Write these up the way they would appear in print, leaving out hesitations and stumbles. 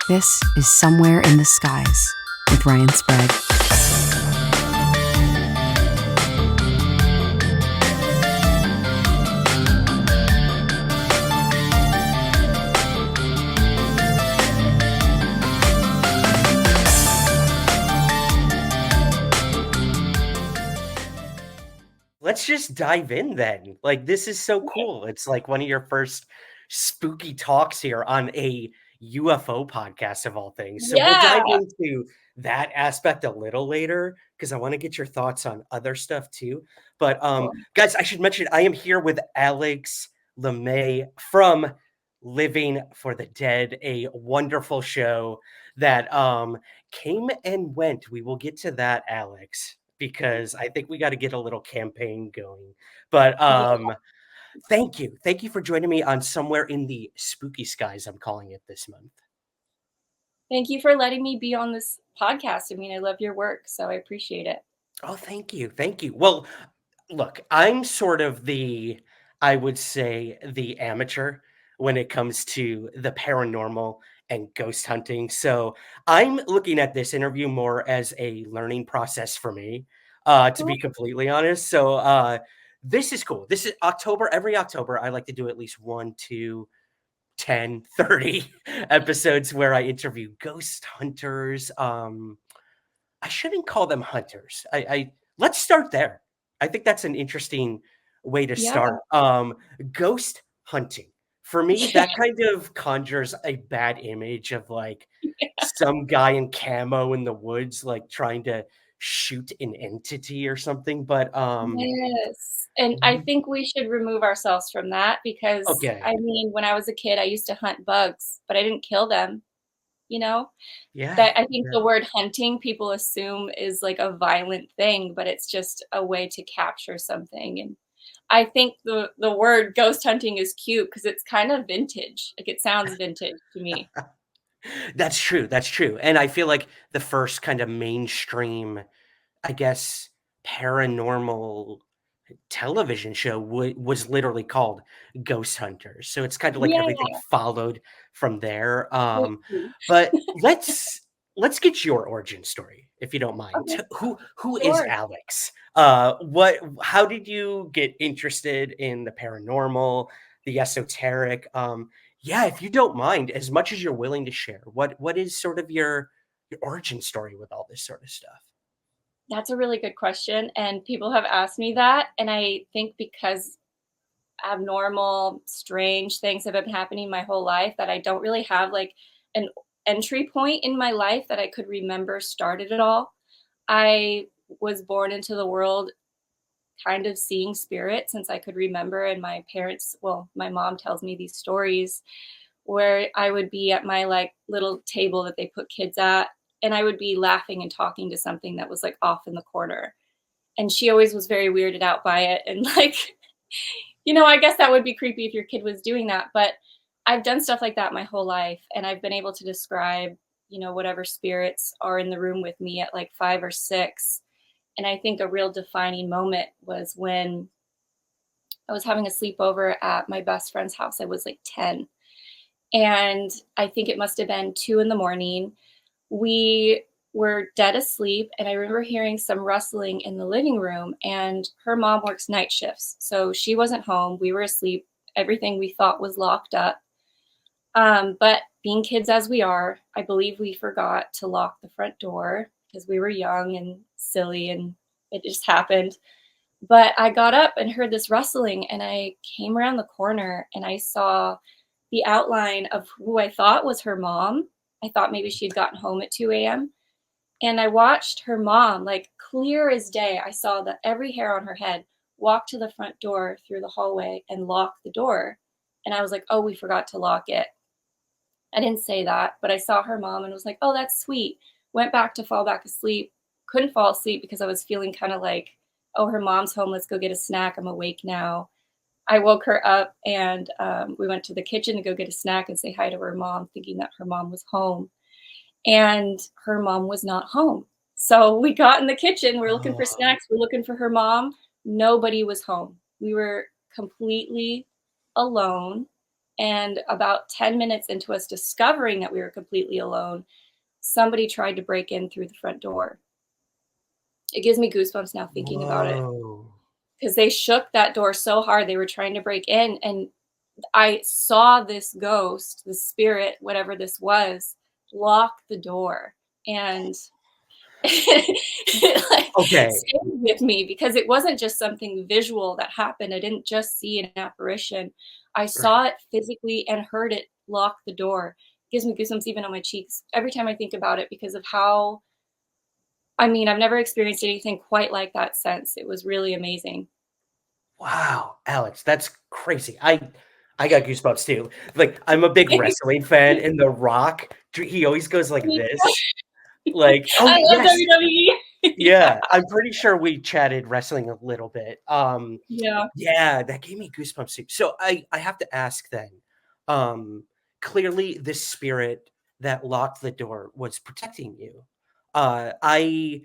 This is Somewhere in the Skies with Ryan Sprague. Let's just dive in then. Like, this is so cool. It's like one of your first spooky talks here on a UFO podcast of all things. So we'll Yeah. dive into that aspect a little later because I want to get your thoughts on other stuff too. But Cool. guys, I should mention I am here with Alex LeMay from Living for the Dead, a wonderful show that came and went. We will get to that, Alex, because I think we got to get a little campaign going. But Yeah. thank you. Thank you for joining me on Somewhere in the Spooky Skies, I'm calling it this month. Thank you for letting me be on this podcast. I mean, I love your work, so I appreciate it. Oh, thank you. Thank you. Well, look, I'm sort of I would say, the amateur when it comes to the paranormal and ghost hunting. So I'm looking at this interview more as a learning process for me, to Cool. be completely honest. So this is cool. This is October. Every October, I like to do at least 1, 2, 10, 30 episodes where I interview ghost hunters. I shouldn't call them hunters. I let's start there. I think that's an interesting way to Yeah. start. Ghost hunting. For me, that kind of conjures a bad image of like some guy in camo in the woods, like trying to shoot an entity or something. But Yes. And I think we should remove ourselves from that because, okay, I mean, when I was a kid, I used to hunt bugs, but I didn't kill them, you know? yeah, That I think yeah. the word hunting people assume is like a violent thing, but it's just a way to capture something. And I think the word ghost hunting is cute because it's kind of vintage. Like it sounds vintage to me. That's true. That's true. And I feel like the first kind of mainstream, I guess, paranormal television show was literally called Ghost Hunters. So it's kind of like Yeah, everything followed from there. me too. But let's get your origin story, if you don't mind. Okay, Who is sure. Alex? How did you get interested in the paranormal, the esoteric? Yeah, if you don't mind, as much as you're willing to share, what is sort of your origin story with all this sort of stuff? That's a really good question, and people have asked me that, and I think because abnormal, strange things have been happening my whole life that I don't really have, like, an entry point in my life that I could remember started it all. I was born into the world kind of seeing spirit since I could remember, and my parents well, my mom tells me these stories where I would be at my, like, little table that they put kids at, and I would be laughing and talking to something that was, like, off in the corner, and she always was very weirded out by it, and, like, I guess that would be creepy if your kid was doing that, but I've done stuff like that my whole life, and I've been able to describe, whatever spirits are in the room with me at, like, 5 or 6, and I think a real defining moment was when I was having a sleepover at my best friend's house. I was, like, 10, and I think it must have been 2 in the morning. We were dead asleep, and I remember hearing some rustling in the living room, and her mom works night shifts, so she wasn't home. We were asleep. Everything we thought was locked up. But being kids as we are, I believe we forgot to lock the front door because we were young and silly and it just happened. But I got up and heard this rustling, and I came around the corner and I saw the outline of who I thought was her mom. I thought maybe she had gotten home at 2 a.m. And I watched her mom, like clear as day. I saw that every hair on her head walk to the front door through the hallway and lock the door. And I was like, oh, we forgot to lock it. I didn't say that, but I saw her mom and was like, oh, that's sweet. Went back to fall back asleep. Couldn't fall asleep because I was feeling kind of like, oh, her mom's home. Let's go get a snack. I'm awake now. I woke her up and we went to the kitchen to go get a snack and say hi to her mom, thinking that her mom was home. And her mom was not home. So we got in the kitchen. We're looking for Oh, snacks. We're looking for her mom. Nobody was home. We were completely alone. And about 10 minutes into us discovering that we were completely alone, somebody tried to break in through the front door. It gives me goosebumps now thinking about it, Whoa. because they shook that door so hard. They were trying to break in, and I saw this ghost, the spirit, whatever this was, lock the door. And it like Okay. stayed with me, because it wasn't just something visual that happened. I didn't just see an apparition. I saw it physically and heard it lock the door. It gives me goosebumps even on my cheeks every time I think about it, because of how, I mean, I've never experienced anything quite like that since. It was really amazing. Wow, Alex, that's crazy. I got goosebumps too. Like, I'm a big wrestling fan, and The Rock, he always goes like this. Like, oh I love yes, WWE. yeah. I'm pretty sure we chatted wrestling a little bit. Yeah. Yeah, that gave me goosebumps too. So I have to ask then. Clearly, this spirit that locked the door was protecting you. I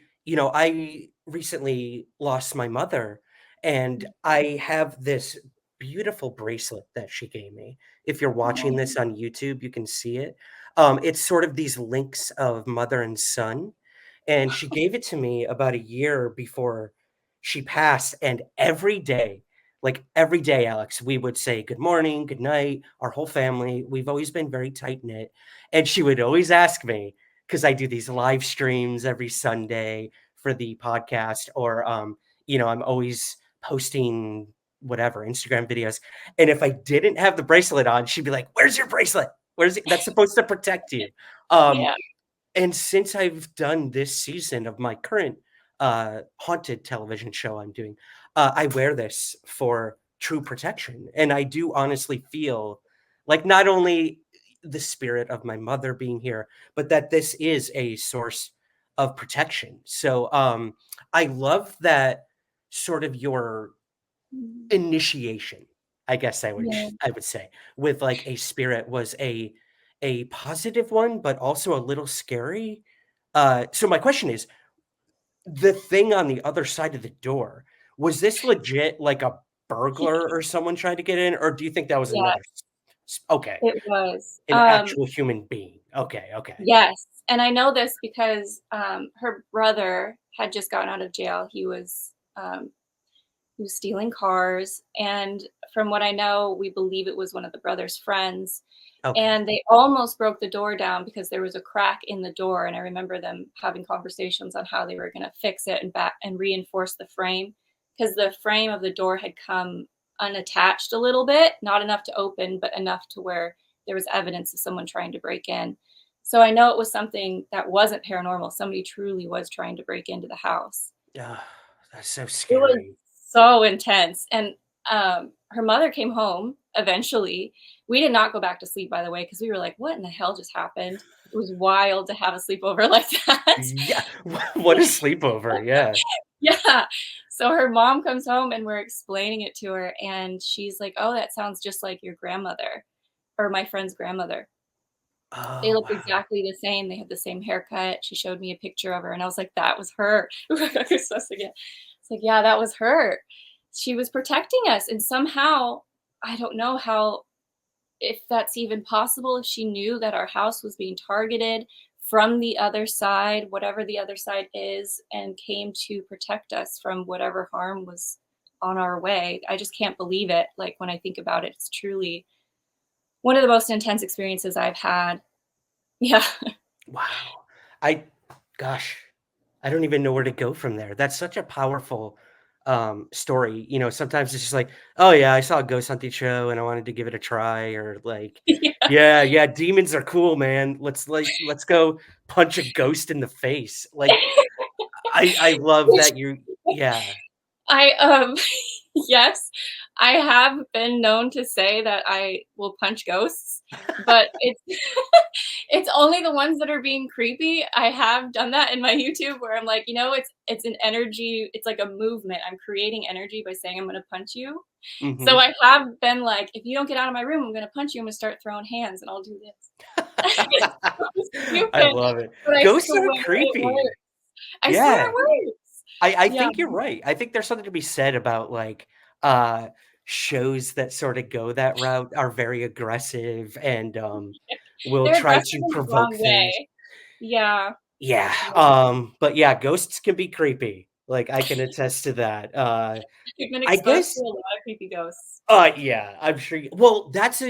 recently lost my mother, and I have this beautiful bracelet that she gave me. If you're watching this on YouTube, you can see it. It's sort of these links of mother and son, and she gave it to me about a year before she passed. And every day, Alex, we would say good morning, good night, our whole family. We've always been very tight knit. And she would always ask me, because I do these live streams every Sunday for the podcast, or I'm always posting whatever Instagram videos. And if I didn't have the bracelet on, she'd be like, "Where's your bracelet? Where's it? That's supposed to protect you." Um, Yeah. and since I've done this season of my current haunted television show I'm doing, I wear this for true protection. And I do honestly feel like not only the spirit of my mother being here, but that this is a source of protection. So I love that sort of your Mhm. initiation, I guess Yeah. I would say, with like a spirit was a positive one, but also a little scary. So my question is, the thing on the other side of the door, was this legit like a burglar or someone trying to get in, or do you think that was Yeah, another okay, it was. an actual human being? Okay, okay. Yes, and I know this because, her brother had just gotten out of jail. He was stealing cars, and from what I know, we believe it was one of the brother's friends, Okay. and they almost broke the door down because there was a crack in the door, and I remember them having conversations on how they were gonna fix it and reinforce the frame, because the frame of the door had come unattached a little bit, not enough to open, but enough to where there was evidence of someone trying to break in. So I know it was something that wasn't paranormal. Somebody truly was trying to break into the house. Ugh, that's so It was scary. so intense, and, her mother came home eventually. We did not go back to sleep, by the way, because we were like, "What in the hell just happened?" It was wild to have a sleepover like that. Yeah. What a sleepover. Yeah. Yeah. So her mom comes home, and we're explaining it to her, and she's like, "Oh, that sounds just like your grandmother, or my friend's grandmother." They Oh, looked wow. exactly the same. They had the same haircut. She showed me a picture of her, and I was like, "That was her." It's like, "Yeah, that was her." She was protecting us, and somehow, I don't know how, if that's even possible, if she knew that our house was being targeted from the other side, whatever the other side is, and came to protect us from whatever harm was on our way. I just can't believe it. Like, when I think about it, it's truly one of the most intense experiences I've had. Yeah. Wow. I gosh, I don't even know where to go from there. That's such a powerful story. Sometimes it's just like, oh yeah, I saw a ghost hunting show and I wanted to give it a try, or like, Yeah. yeah, yeah, demons are cool, man. Let's go punch a ghost in the face. Like I love Which that you yeah. I, yes, I have been known to say that I will punch ghosts, but it's it's only the ones that are being creepy. I have done that in my YouTube where I'm like, it's an energy, it's like a movement. I'm creating energy by saying I'm gonna punch you. So Mhm. I have been like, if you don't get out of my room, I'm gonna punch you. I'm gonna start throwing hands and I'll do this. It's so I stupid, love it. but I Ghosts are swear it creepy. works. I swear Yeah. it works. I Yeah. think you're right. I think there's something to be said about like uh shows that sort of go that route are very aggressive and will They're try aggressive to in the provoke wrong things. way. Yeah. Yeah, Yeah. but yeah, ghosts can be creepy. Like, I can attest to that. You've been I exposed to guess a lot of creepy ghosts. yeah, I'm sure well, that's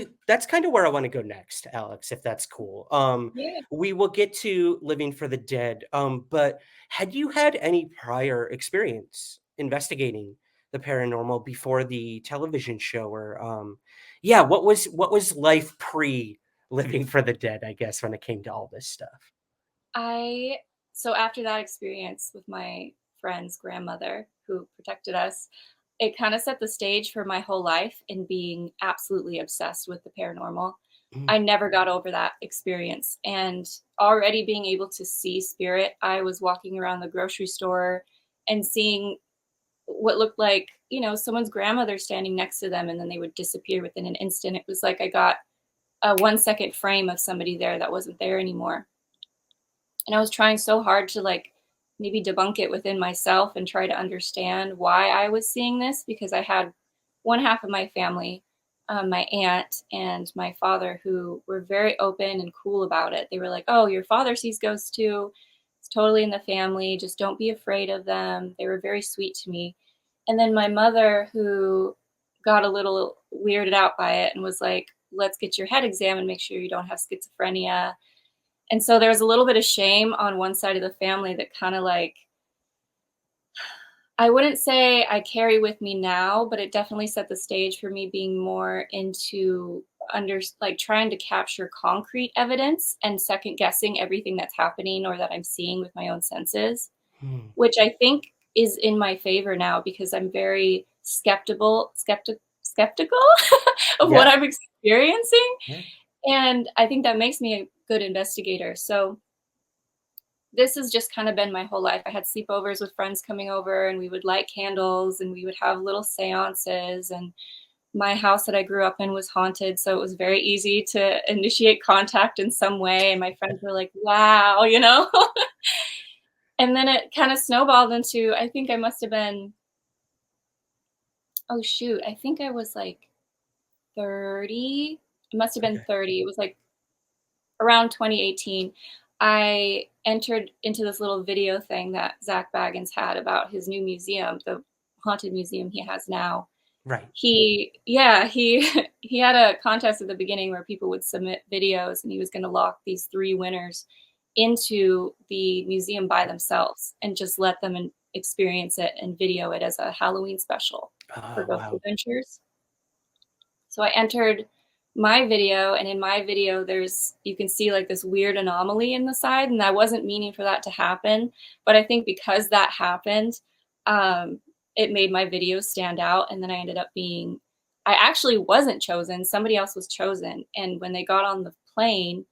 kinda where I wanna go next, Alex, if that's cool. Yeah. We will get to Living for the Dead, but had you had any prior experience investigating the paranormal before the television show or, yeah, what was life pre Living for the Dead, I guess, when it came to all this stuff? I so after that experience with my friend's grandmother who protected us, it kind of set the stage for my whole life in being absolutely obsessed with the paranormal. Mm, I never got over that experience. And already being able to see spirit, I was walking around the grocery store and seeing what looked like, someone's grandmother standing next to them and then they would disappear within an instant. It was like I got a 1 second frame of somebody there that wasn't there anymore. And I was trying so hard to like maybe debunk it within myself and try to understand why I was seeing this because I had one half of my family, my aunt and my father, who were very open and cool about it. They were like, "Oh, your father sees ghosts too. It's totally in the family. Just don't be afraid of them." They were very sweet to me. And then my mother, who got a little weirded out by it and was like, "Let's get your head examined, make sure you don't have schizophrenia." And so there was a little bit of shame on one side of the family that kind of like, I wouldn't say I carry with me now, but it definitely set the stage for me being more into like trying to capture concrete evidence and second guessing everything that's happening or that I'm seeing with my own senses, hmm, which I think is in my favor now because I'm very skeptical of what yeah, I'm experiencing. yeah. And I think that makes me a good investigator. So this has just kind of been my whole life. I had sleepovers with friends coming over and we would light candles and we would have little seances, and my house that I grew up in was haunted, so it was very easy to initiate contact in some way, and my friends were like, "Wow," you know? And then it kind of snowballed into I think I must have been oh shoot, I think I was like 30. It must have been Okay. 30. It was like around 2018, I entered into this little video thing that Zach Baggins had about his new museum, the haunted museum he has now. Right. He he had a contest at the beginning where people would submit videos, and he was going to lock these three winners into the museum by themselves and just let them experience it and video it as a Halloween special for Oh, Ghost wow. Adventures. So I entered my video, and in my video, you can see like this weird anomaly in the side, and I wasn't meaning for that to happen, but I think because that happened, it made my video stand out, and then I actually wasn't chosen, somebody else was chosen, and when they got on the plane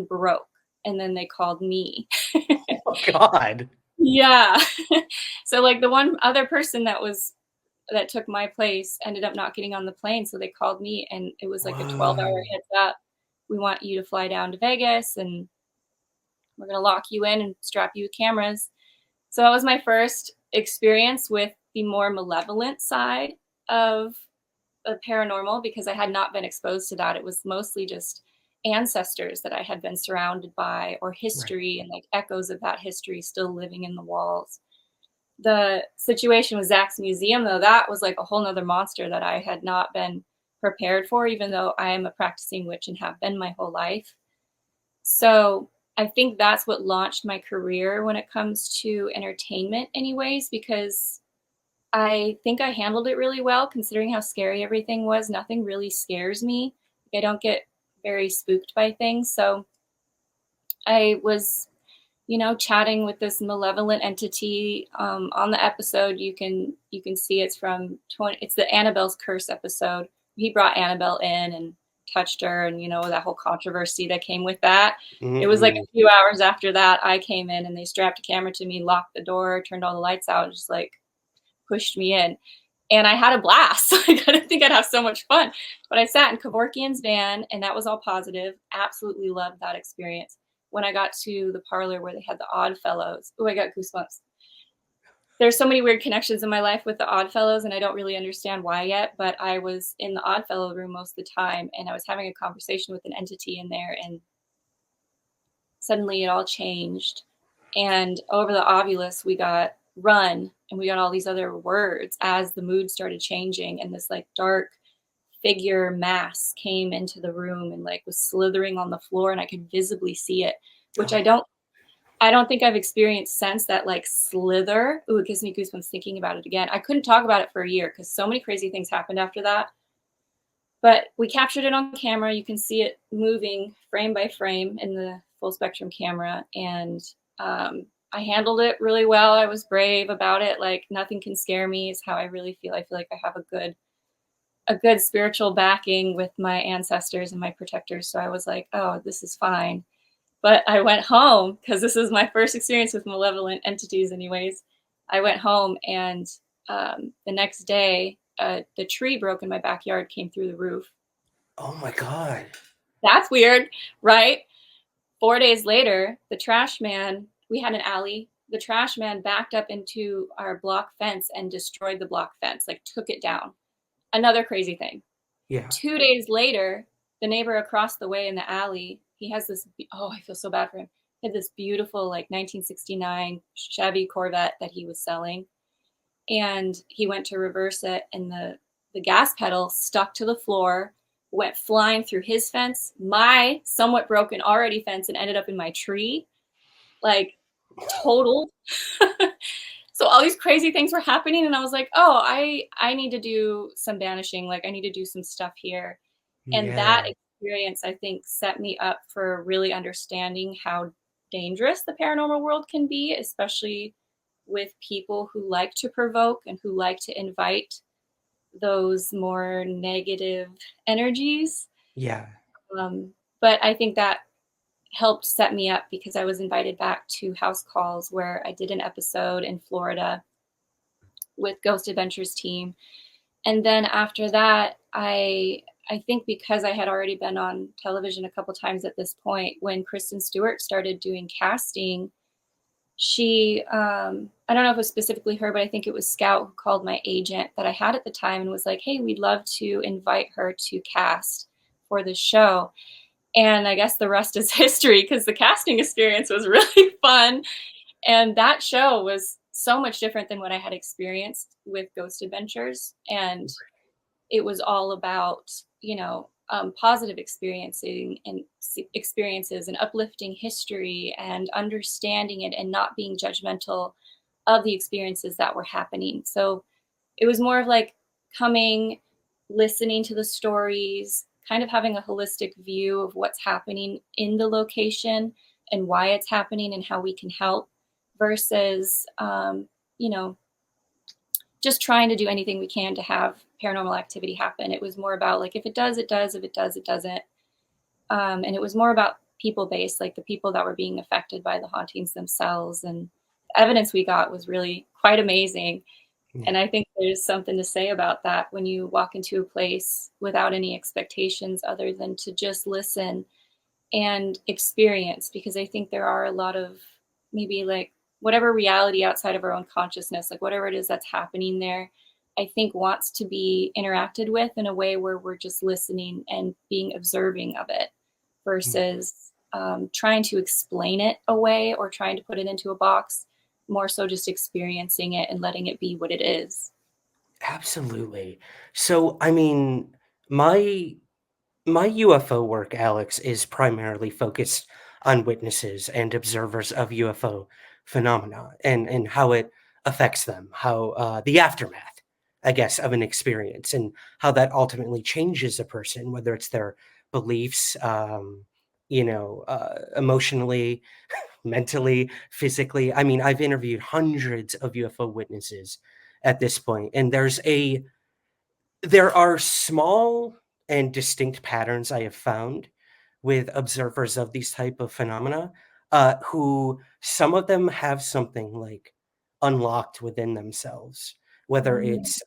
broke, and then they called me. Oh god. Yeah. So like the one other person that took my place ended up not getting on the plane, so they called me, and it was like a 12-hour Whoa. heads up. "We want you to fly down to Vegas, and we're gonna lock you in and strap you with cameras." So that was my first experience with the more malevolent side of paranormal because I had not been exposed to that. It was mostly just ancestors that I had been surrounded by or Right. history and like echoes of that history still living in the walls. The situation with Zach's museum, though, that was like a whole nother monster that I had not been prepared for, even though I am a practicing witch and have been my whole life. So I think that's what launched my career when it comes to entertainment, anyways, because I think I handled it really well considering how scary everything was. Nothing really scares me. I don't get very spooked by things. So I was chatting with this malevolent entity on the episode. You can see it's the Annabelle's Curse episode. He brought Annabelle in and touched her, and that whole controversy that came with that. It was like Mm-mm. a few hours after that I came in and they strapped a camera to me, locked the door, turned all the lights out, and just like pushed me in. And I had a blast. Like, I didn't think I'd have so much fun. But I sat in Kevorkian's van, and that was all positive. Absolutely loved that experience. When I got to the parlor where they had the Odd Fellows, oh, I got goosebumps. there's so many weird connections in my life with the Oddfellows, and I don't really understand why yet, but I was in the Oddfellow room most of the time, and I was having a conversation with an entity in there, and suddenly it all changed. And over the Ovilus, we got run, and we got all these other words as the mood started changing, and this like dark figure mass came into the room and like was slithering on the floor, and I could visibly see it, which I don't think I've experienced since. That like slither. Ooh, it gives me goosebumps thinking about it again. I couldn't talk about it for a year because so many crazy things happened after that. But we captured it on camera. You can see it moving frame by frame in the full spectrum camera. And I handled it really well. I was brave about it. Like nothing can scare me is how I really feel. I feel like I have a good spiritual backing with my ancestors and my protectors. So I was like, oh, this is fine. But I went home because this is my first experience with malevolent entities anyways. I went home and the next day, the tree broke in my backyard, came through the roof. Oh my God. That's weird, right? 4 days later, the trash man, we had an alley. The trash man backed up into our block fence and destroyed the block fence, like took it down. Another crazy thing. Yeah. 2 days later, the neighbor across the way in the alley, he has this, oh, I feel so bad for him. He had this beautiful like 1969 Chevy Corvette that he was selling. And he went to reverse it, and the gas pedal stuck to the floor, went flying through his fence, my somewhat broken already fence, and ended up in my tree, like totaled. So all these crazy things were happening, and I was like, oh, I need to do some banishing. Like I need to do some stuff here. And that experience, I think, set me up for really understanding how dangerous the paranormal world can be, especially with people who like to provoke and who like to invite those more negative energies. Yeah. But I think that helped set me up because I was invited back to House Calls, where I did an episode in Florida with Ghost Adventures team. And then after that, I think because I had already been on television a couple times at this point, when Kristen Stewart started doing casting, she, I don't know if it was specifically her, but I think it was Scout who called my agent that I had at the time and was like, hey, we'd love to invite her to cast for the show. And I guess the rest is history because the casting experience was really fun. And that show was so much different than what I had experienced with Ghost Adventures. And it was all about, positive experiences and uplifting history and understanding it and not being judgmental of the experiences that were happening. So it was more of like coming, listening to the stories, kind of having a holistic view of what's happening in the location and why it's happening and how we can help versus, just trying to do anything we can to have paranormal activity happen. It was more about like, if it does, it does. If it does, it doesn't. And it was more about people-based, like the people that were being affected by the hauntings themselves. And the evidence we got was really quite amazing. Yeah. And I think there's something to say about that when you walk into a place without any expectations other than to just listen and experience, because I think there are a lot of maybe like whatever reality outside of our own consciousness, like whatever it is that's happening there, I think wants to be interacted with in a way where we're just listening and being observing of it versus trying to explain it away or trying to put it into a box, more so just experiencing it and letting it be what it is. Absolutely. So, I mean, my UFO work, Alex, is primarily focused on witnesses and observers of UFO phenomena and how it affects them, how the aftermath, I guess, of an experience and how that ultimately changes a person, whether it's their beliefs, emotionally, mentally, physically. I mean, I've interviewed hundreds of UFO witnesses at this point, and there are small and distinct patterns I have found with observers of these type of phenomena, who some of them have something like unlocked within themselves, whether it's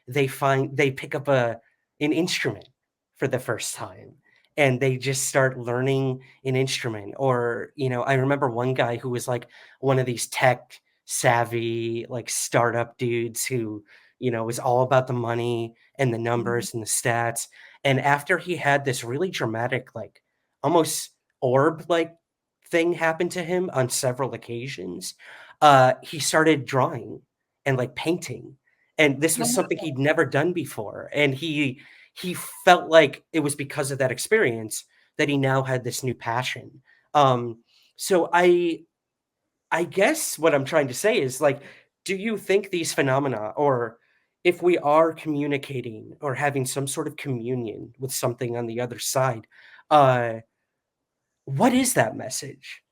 they pick up an instrument for the first time and they just start learning an instrument, or I remember one guy who was like one of these tech savvy, like startup dudes who, was all about the money and the Mhm. numbers and the stats. And after he had this really dramatic, like almost orb like thing happen to him on several occasions, he started drawing and like painting. And this was something he'd never done before. And he felt like it was because of that experience that he now had this new passion. So I guess what I'm trying to say is like, do you think these phenomena, or if we are communicating or having some sort of communion with something on the other side, uh, what is that message?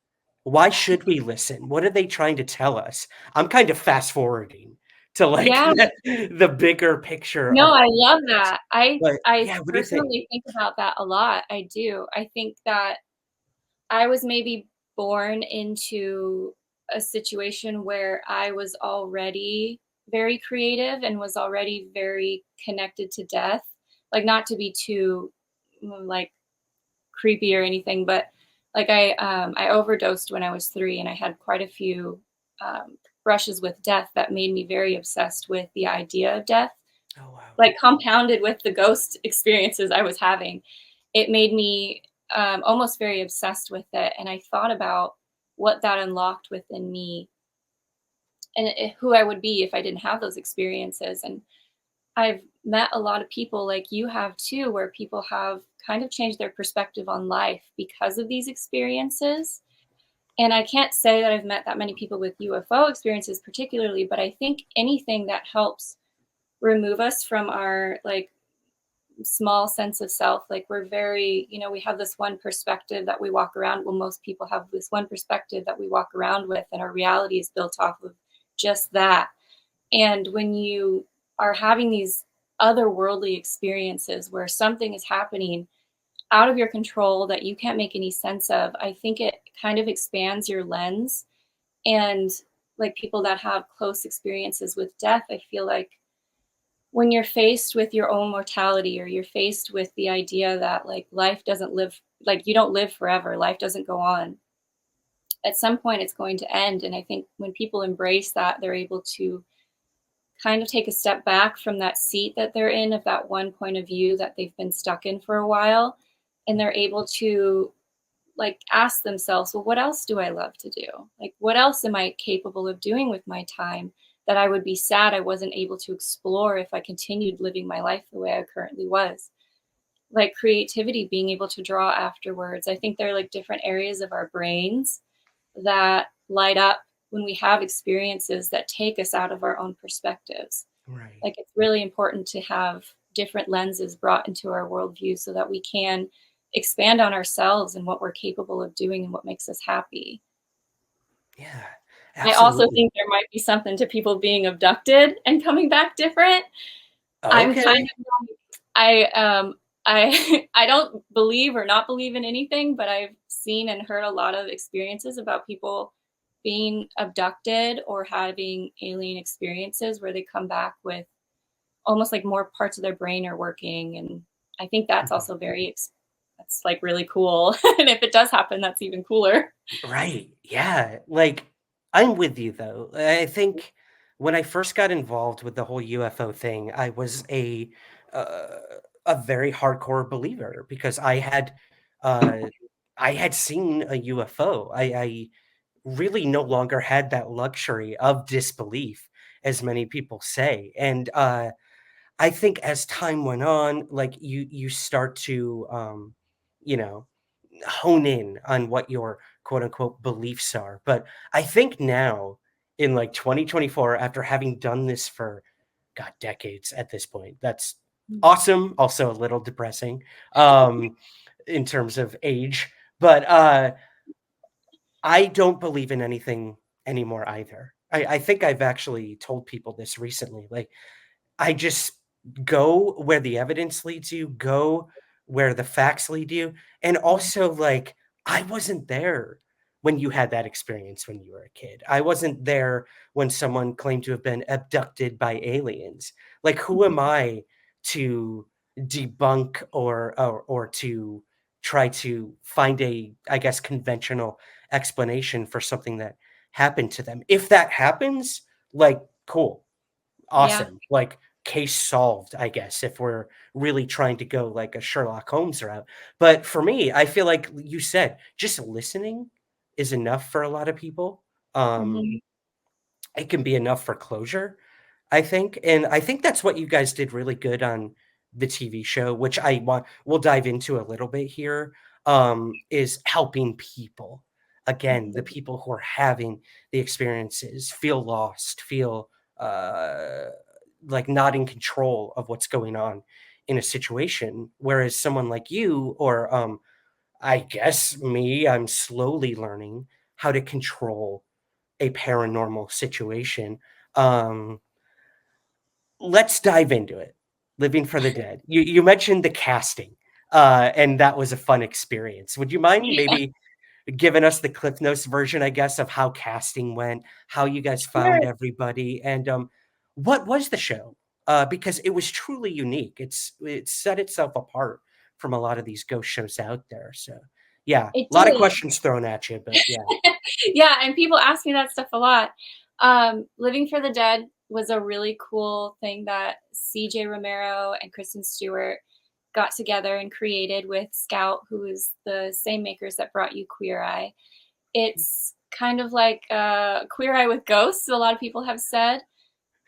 Why should we listen? What are they trying to tell us? I'm kind of fast forwarding to like Yeah. the bigger picture No, of I all of love this. that. I But I yeah, what do you think? personally think about that a lot. I do. I think that I was maybe born into a situation where I was already very creative and was already very connected to death. Like, not to be too, like, creepy or anything, but, like, I overdosed when I was 3, and I had quite a few, brushes with death that made me very obsessed with the idea of death, Oh wow. like, compounded with the ghost experiences I was having. It made me, almost very obsessed with it, and I thought about what that unlocked within me and who I would be if I didn't have those experiences. And I've met a lot of people like you have too, where people have kind of changed their perspective on life because of these experiences. And I can't say that I've met that many people with UFO experiences particularly, but I think anything that helps remove us from our like small sense of self, like we're very, we have this one perspective that we walk around. Well, most people have this one perspective that we walk around with, and our reality is built off of just that. And when you are having these otherworldly experiences where something is happening out of your control that you can't make any sense of, I think it kind of expands your lens. And like people that have close experiences with death, I feel like when you're faced with your own mortality, or you're faced with the idea that like life doesn't live, like you don't live forever, life doesn't go on, at some point it's going to end. And I think when people embrace that, they're able to kind of take a step back from that seat that they're in, of that one point of view that they've been stuck in for a while, and they're able to like ask themselves, well, what else do I love to do? Like, what else am I capable of doing with my time that I would be sad I wasn't able to explore if I continued living my life the way I currently was? Like creativity, being able to draw afterwards. I think there are like different areas of our brains that light up when we have experiences that take us out of our own perspectives. Right. Like it's really important to have different lenses brought into our worldview so that we can expand on ourselves and what we're capable of doing and what makes us happy. Yeah, I also absolutely. think there might be something to people being abducted and coming back different. I'm kind Okay. of I I don't believe or not believe in anything, but I've seen and heard a lot of experiences about people being abducted or having alien experiences where they come back with almost like more parts of their brain are working. And I think that's Mhm. also that's like really cool. And if it does happen, that's even cooler. Right. Yeah. Like, I'm with you though. I think when I first got involved with the whole UFO thing, I was uh, a very hardcore believer because uh, I had seen a UFO. I really no longer had that luxury of disbelief, as many people say, and I think as time went on, like you start to you know hone in on what your quote unquote beliefs are. But I think now in like 2024, after having done this for God decades at this point, that's awesome. Also a little depressing in terms of age. But I don't believe in anything anymore either. I think I've actually told people this recently. Like I just go where the evidence leads you, go where the facts lead you, and also, like, I wasn't there when you had that experience when you were a kid. I wasn't there when someone claimed to have been abducted by aliens. Like, who am I to debunk or to try to find a, I guess, conventional explanation for something that happen to them. If that happens, like, cool, Yeah. awesome, like, case solved, I guess, if we're really trying to go like a Sherlock Holmes route. But for me, I feel like you said just listening is enough for a lot of people. Hmm. It can be enough for closure, I think, and I think that's what you guys did really good on the TV show, which we'll dive into a little bit here, is helping people. Again, the people who are having the experiences feel lost, feel like not in control of what's going on in a situation. Whereas someone like you, or I guess me, I'm slowly learning how to control a paranormal situation. Um, let's dive into it. Living for the Dead. You mentioned the casting, and that was a fun experience. Would you mind maybe giving us the Cliff Notes version, I guess, of how casting went, how you guys Sure. found everybody, and what was the show? Because it was truly unique. It set itself apart from a lot of these ghost shows out there. So yeah, It a lot of did. questions thrown at you, but yeah. Yeah, and people ask me that stuff a lot. Living for the Dead was a really cool thing that CJ Romero and Kristen Stewart got together and created with Scout, who is the same makers that brought you Queer Eye. It's kind of like Queer Eye with ghosts, a lot of people have said,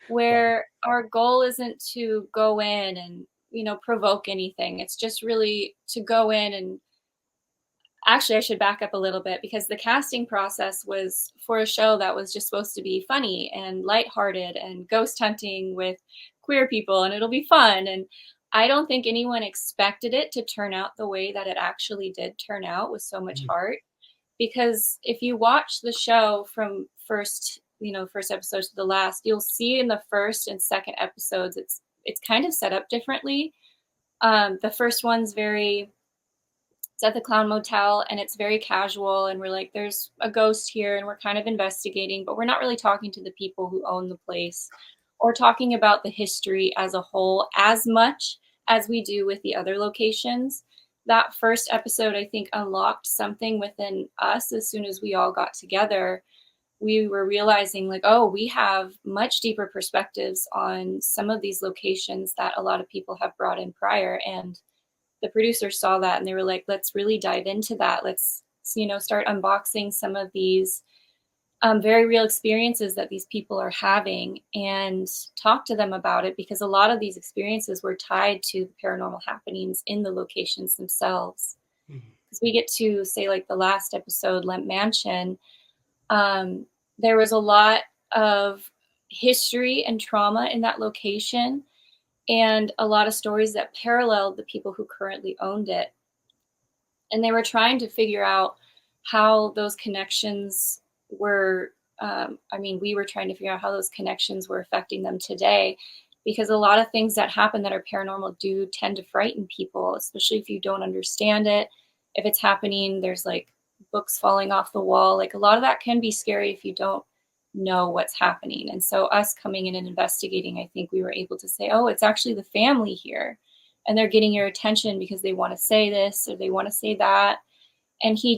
Wow. where our goal isn't to go in and, provoke anything. It's just really to go in and actually, I should back up a little bit because the casting process was for a show that was just supposed to be funny and lighthearted and ghost hunting with queer people, and it'll be fun. And I don't think anyone expected it to turn out the way that it actually did turn out with so much Mm, heart. Because if you watch the show from first episode to the last, you'll see in the first and second episodes, it's kind of set up differently. The first one's very it's at the Clown Motel and it's very casual. And we're like, there's a ghost here and we're kind of investigating, but we're not really talking to the people who own the place or talking about the history as a whole as much as we do with the other locations. That first episode, I think, unlocked something within us as soon as we all got together. We were realizing, like, oh, we have much deeper perspectives on some of these locations that a lot of people have brought in prior. And the producers saw that and they were like, let's really dive into that. Let's, start unboxing some of these very real experiences that these people are having and talk to them about it, because a lot of these experiences were tied to the paranormal happenings in the locations themselves. mm, Because we get to say, like the last episode, Lemp Mansion, um, there was a lot of history and trauma in that location and a lot of stories that paralleled the people who currently owned it. And they were trying to figure out how those connections were. We were trying to figure out how those connections were affecting them today, because a lot of things that happen that are paranormal do tend to frighten people, especially if you don't understand it. If it's happening, there's like books falling off the wall. Like a lot of that can be scary if you don't know what's happening. And so, us coming in and investigating, I think we were able to say, oh, it's actually the family here and they're getting your attention because they want to say this or they want to say that. And he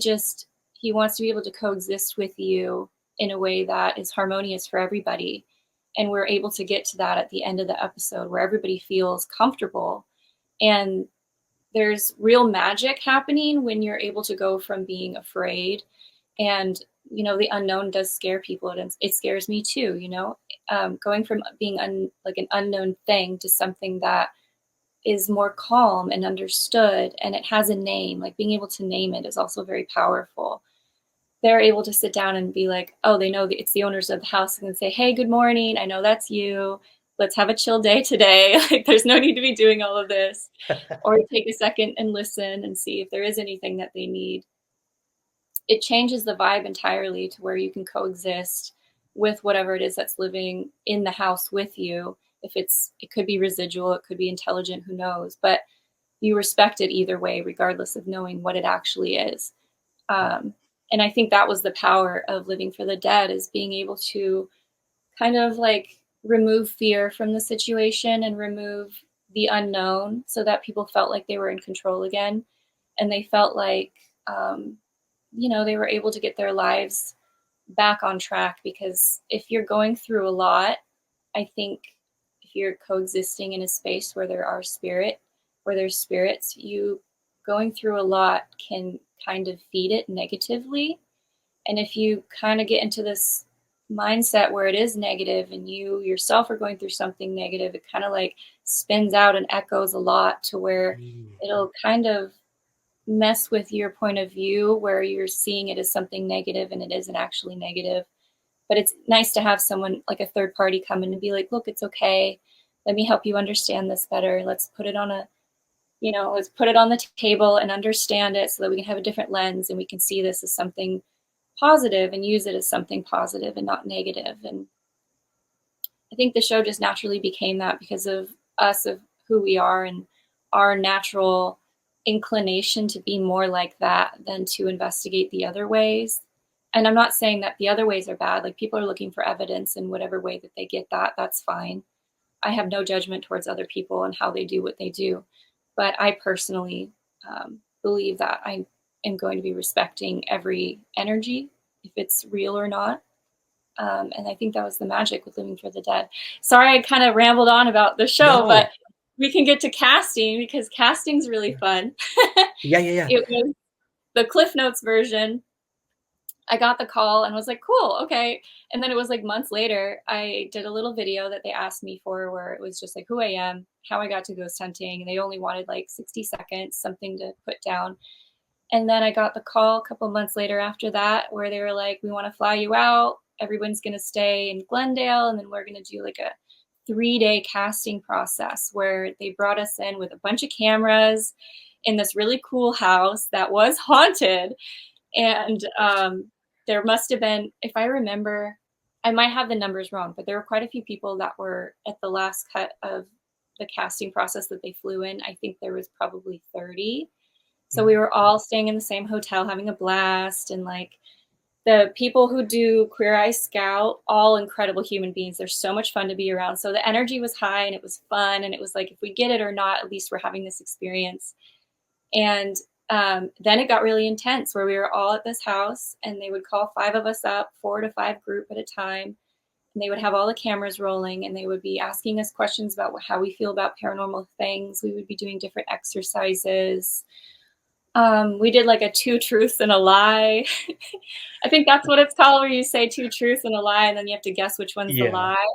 wants to be able to coexist with you in a way that is harmonious for everybody. And we're able to get to that at the end of the episode where everybody feels comfortable. And there's real magic happening when you're able to go from being afraid and the unknown does scare people. It scares me too. Going from being like an unknown thing to something that is more calm and understood and it has a name, like being able to name it is also very powerful. They're able to sit down and be like, oh, they know that it's the owners of the house and say, hey, good morning, I know that's you, let's have a chill day today. Like there's no need to be doing all of this. Or take a second and listen and see if there is anything that they need. It changes the vibe entirely to where you can coexist with whatever it is that's living in the house with you. It could be residual, it could be intelligent, who knows, but you respect it either way, regardless of knowing what it actually is. And I think that was the power of Living for the Dead, is being able to kind of like remove fear from the situation and remove the unknown so that people felt like they were in control again. And they felt like, they were able to get their lives back on track, because if you're going through a lot, I think if you're coexisting in a space where there's spirits, you going through a lot can kind of feed it negatively. And if you kind of get into this mindset where it is negative and you yourself are going through something negative, it kind of like spins out and echoes a lot to where it'll kind of mess with your point of view, where you're seeing it as something negative and it isn't actually negative. But it's nice to have someone like a third party come in and be like, look, it's okay. Let me help you understand this better. Let's put it on the table and understand it so that we can have a different lens and we can see this as something positive and use it as something positive and not negative. And I think the show just naturally became that because of us, of who we are and our natural inclination to be more like that than to investigate the other ways. And I'm not saying that the other ways are bad. Like, people are looking for evidence in whatever way that they get that. That's fine. I have no judgment towards other people and how they do what they do. But I personally believe that I am going to be respecting every energy, if it's real or not. And I think that was the magic with Living for the Dead. Sorry, I kind of rambled on about the show, but we can get to casting, because casting's really fun. Yeah. It was the Cliff Notes version. I got the call and was like, cool, okay. And then it was like months later, I did a little video that they asked me for, where it was just like who I am, how I got to ghost hunting. And they only wanted like 60 seconds, something to put down. And then I got the call a couple months later after that, where they were like, we want to fly you out. Everyone's going to stay in Glendale. And then we're going to do like a 3-day casting process, where they brought us in with a bunch of cameras in this really cool house that was haunted. And there must have been, if I remember, I might have the numbers wrong, but there were quite a few people that were at the last cut of the casting process that they flew in. I think there was probably 30. So we were all staying in the same hotel, having a blast. And like, the people who do Queer Eye Scout, all incredible human beings. They're so much fun to be around. So the energy was high and it was fun. And it was like, if we get it or not, at least we're having this experience. And then it got really intense, where we were all at this house and they would call 5 of us up, 4 to 5 group at a time. And they would have all the cameras rolling and they would be asking us questions about how we feel about paranormal things. We would be doing different exercises. We did like a 2 truths and a lie. I think that's what it's called, where you say 2 truths and a lie, and then you have to guess which one's the lie.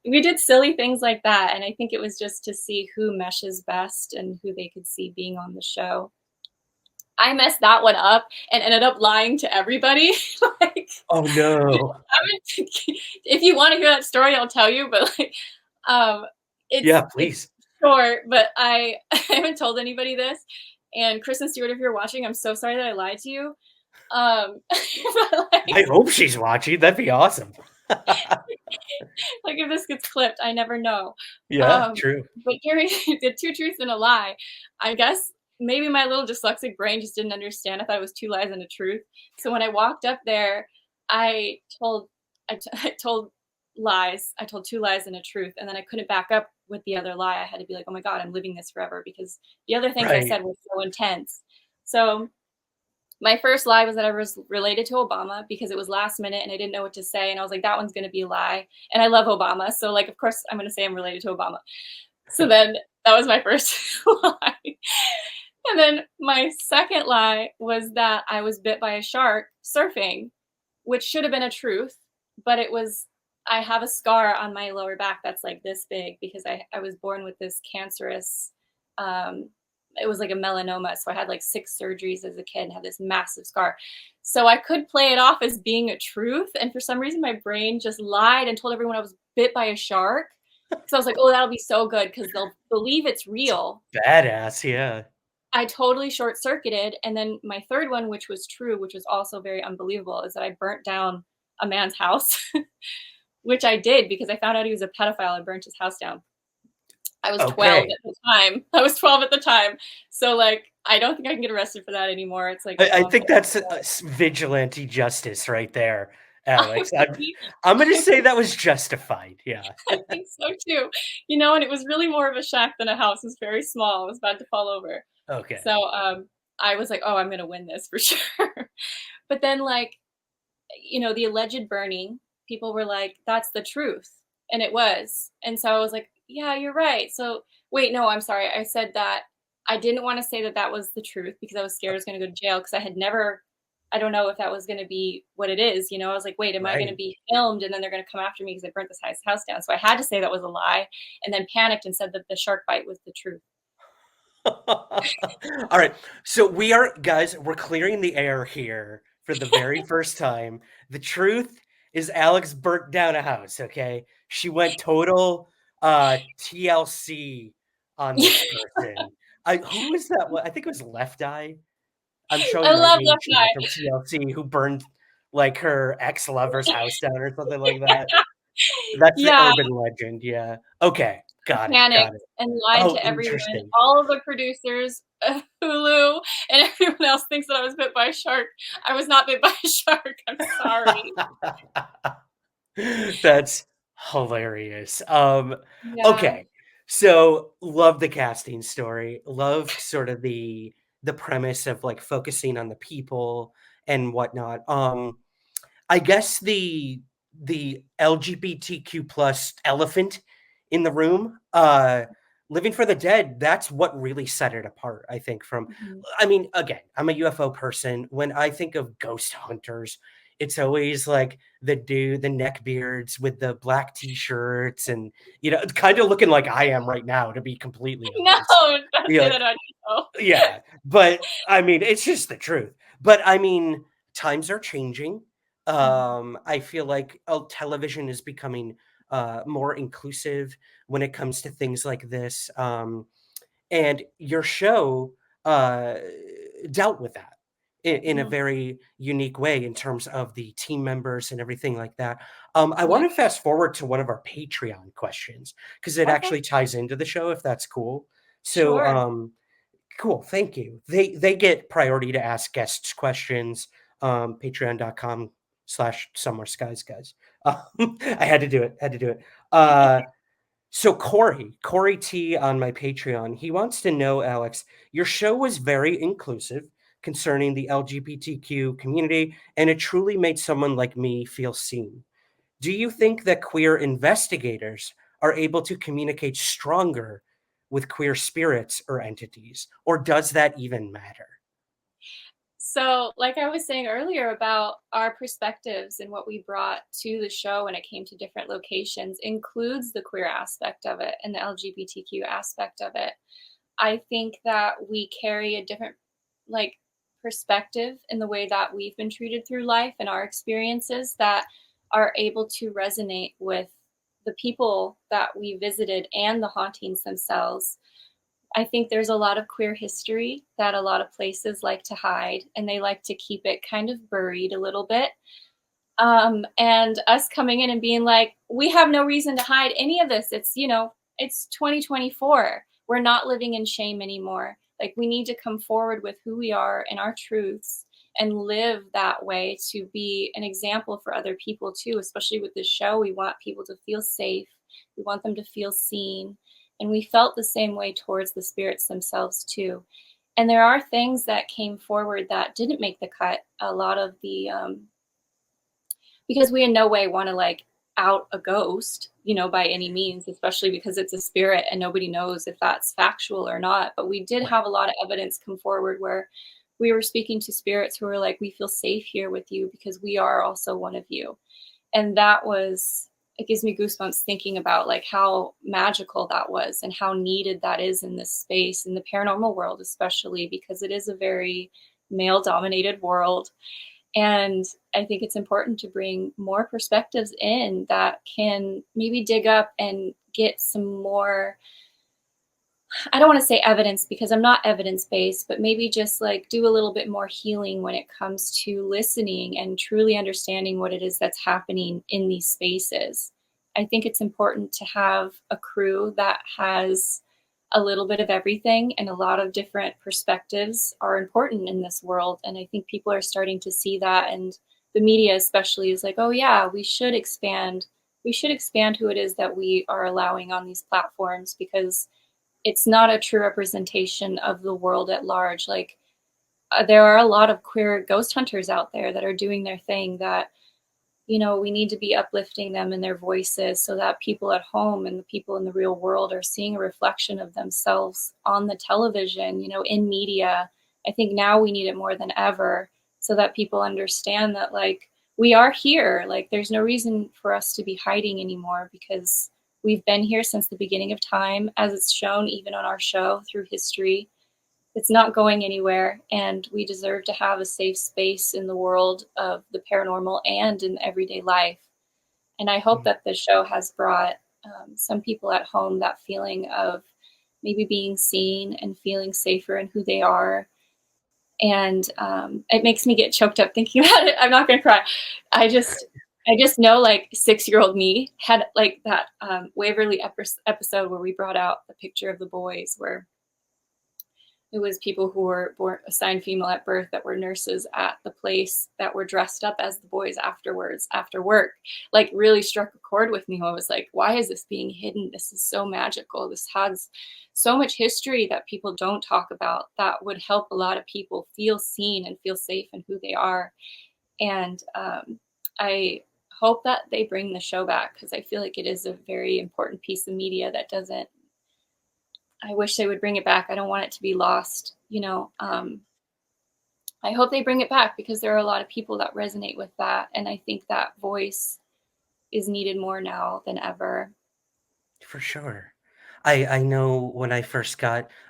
We did silly things like that. And I think it was just to see who meshes best and who they could see being on the show. I messed that one up and ended up lying to everybody. Like, oh no! If you want to hear that story, I'll tell you. But like, please. It's short, but I haven't told anybody this. And Kristen Stewart, if you're watching, I'm so sorry that I lied to you. But like, I hope she's watching. That'd be awesome. Like, if this gets clipped, I never know. Yeah, true. But during the 2 truths and a lie, I guess maybe my little dyslexic brain just didn't understand. I thought it was 2 lies and a truth. So when I walked up there, I told lies. I told 2 lies and a truth, and then I couldn't back up with the other lie. I had to be like, oh my God, I'm living this forever, because the other things I said were so intense. So my first lie was that I was related to Obama, because it was last minute and I didn't know what to say. And I was like, that one's going to be a lie. And I love Obama. So like, of course I'm going to say I'm related to Obama. So then that was my first lie. And then my second lie was that I was bit by a shark surfing, which should have been a truth, but it was, I have a scar on my lower back that's like this big, because I was born with this cancerous, it was like a melanoma. So I had like 6 surgeries as a kid and had this massive scar. So I could play it off as being a truth. And for some reason, my brain just lied and told everyone I was bit by a shark. So I was like, oh, that'll be so good, because they'll believe it's real. Badass, yeah. I totally short circuited. And then my third one, which was true, which was also very unbelievable, is that I burnt down a man's house, which I did because I found out he was a pedophile. I burnt his house down. I was 12 at the time. So like, I don't think I can get arrested for that anymore. It's like, I think that's vigilante justice right there, Alex. I'm going to say that was justified. Yeah. I think so too. And it was really more of a shack than a house. It was very small. It was about to fall over. Okay. So I was like, oh, I'm going to win this for sure. But then like, the alleged burning, people were like, that's the truth. And it was. And so I was like, yeah, you're right. So wait, no, I'm sorry. I said that I didn't want to say that that was the truth because I was scared I was going to go to jail because I don't know if that was going to be what it is. I was like, wait, am I going to Right. be filmed? And then they're going to come after me because I burnt this house down. So I had to say that was a lie and then panicked and said that the shark bite was the truth. All right. So we're clearing the air here for the very first time. The truth is Alex burnt down a house, okay? She went total TLC on this person. Who was that one? I think it was Left Eye. I'm I showing my love age Left now from TLC who burned like her ex-lover's house down or something like that. Eye. That's the Yeah. urban legend, yeah. Okay, got it, got Panicked it. and lied Oh, to everyone. interesting. All of the producers, Hulu, and everyone else thinks that I was bit by a shark. I was not bit by a shark. I'm sorry. That's hilarious. Yeah. Okay. So love the casting story. Love sort of the premise of like focusing on the people and whatnot. I guess the LGBTQ plus elephant in the room, Living for the Dead, that's what really set it apart, I think, from Mhm. I mean, again, I'm a UFO person. When I think of ghost hunters, it's always like the neck beards with the black t-shirts and kind of looking like I am right now, to be completely No, honest. don't say Yeah, that on yourself. yeah, but I mean, it's just the truth. But I mean, times are changing. Mhm. I feel like television is becoming more inclusive when it comes to things like this. And your show uh, dealt with that in a Mhm. very unique way in terms of the team members and everything like that. I Yeah. want to fast forward to one of our Patreon questions because it Okay. actually ties into the show, if that's cool. So, Sure. cool, thank you. They get priority to ask guests questions. Patreon.com/somewhere skies guys. I had to do it. Had to do it. So Corey T on my Patreon, he wants to know, Alex, your show was very inclusive concerning the LGBTQ community, and it truly made someone like me feel seen. Do you think that queer investigators are able to communicate stronger with queer spirits or entities, or does that even matter? So, like I was saying earlier about our perspectives and what we brought to the show when it came to different locations includes the queer aspect of it and the LGBTQ aspect of it. I think that we carry a different like perspective in the way that we've been treated through life and our experiences that are able to resonate with the people that we visited and the hauntings themselves. I think there's a lot of queer history that a lot of places like to hide, and they like to keep it kind of buried a little bit. And us coming in and being like, we have no reason to hide any of this. It's 2024. We're not living in shame anymore. Like, we need to come forward with who we are and our truths and live that way to be an example for other people too, especially with this show. We want people to feel safe. We want them to feel seen. And we felt the same way towards the spirits themselves too. And there are things that came forward that didn't make the cut. A lot of the because we in no way want to like out a ghost, by any means, especially because it's a spirit and nobody knows if that's factual or not. But we did Right. have a lot of evidence come forward where we were speaking to spirits who were like, we feel safe here with you because we are also one of you. And it gives me goosebumps thinking about like how magical that was and how needed that is in this space, in the paranormal world, especially because it is a very male dominated world. And I think it's important to bring more perspectives in that can maybe dig up and get some more, I don't want to say evidence because I'm not evidence based, but maybe just like do a little bit more healing when it comes to listening and truly understanding what it is that's happening in these spaces. I think it's important to have a crew that has a little bit of everything, and a lot of different perspectives are important in this world. And I think people are starting to see that. And the media, especially, is like, oh, yeah, we should expand. We should expand who it is that we are allowing on these platforms because it's not a true representation of the world at large. Like, there are a lot of queer ghost hunters out there that are doing their thing that, you know, we need to be uplifting them in their voices so that people at home and the people in the real world are seeing a reflection of themselves on the television, you know, in media. I think now we need it more than ever so that people understand that, like, we are here. Like, there's no reason for us to be hiding anymore because we've been here since the beginning of time, as it's shown even on our show through history. It's not going anywhere, and we deserve to have a safe space in the world of the paranormal and in everyday life. And I hope that the show has brought some people at home that feeling of maybe being seen and feeling safer in who they are. And it makes me get choked up thinking about it. I'm not going to cry. I just know, like, 6-year-old me had like that Waverly episode where we brought out the picture of the boys, where it was people who were assigned female at birth that were nurses at the place that were dressed up as the boys afterwards, after work. Like, really struck a chord with me. I was like, why is this being hidden? This is so magical. This has so much history that people don't talk about that would help a lot of people feel seen and feel safe in who they are. And I hope that they bring the show back because I feel like it is a very important piece of media that doesn't. I wish they would bring it back. I don't want it to be lost, you know. I hope they bring it back because there are a lot of people that resonate with that. And I think that voice is needed more now than ever. For sure. I know when I first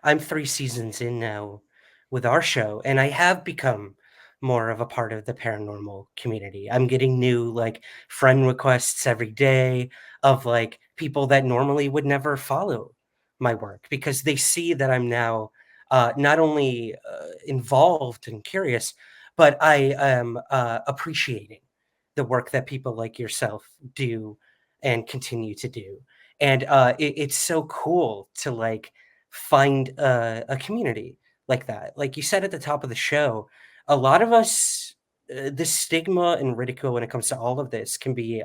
I'm 3 seasons in now with our show, and I have become more of a part of the paranormal community. I'm getting new, like, friend requests every day of, like, people that normally would never follow my work because they see that I'm now, not only, involved and curious, but I am, appreciating the work that people like yourself do and continue to do. And it's so cool to, like, find a community like that. Like you said at the top of the show, a lot of us, the stigma and ridicule when it comes to all of this can be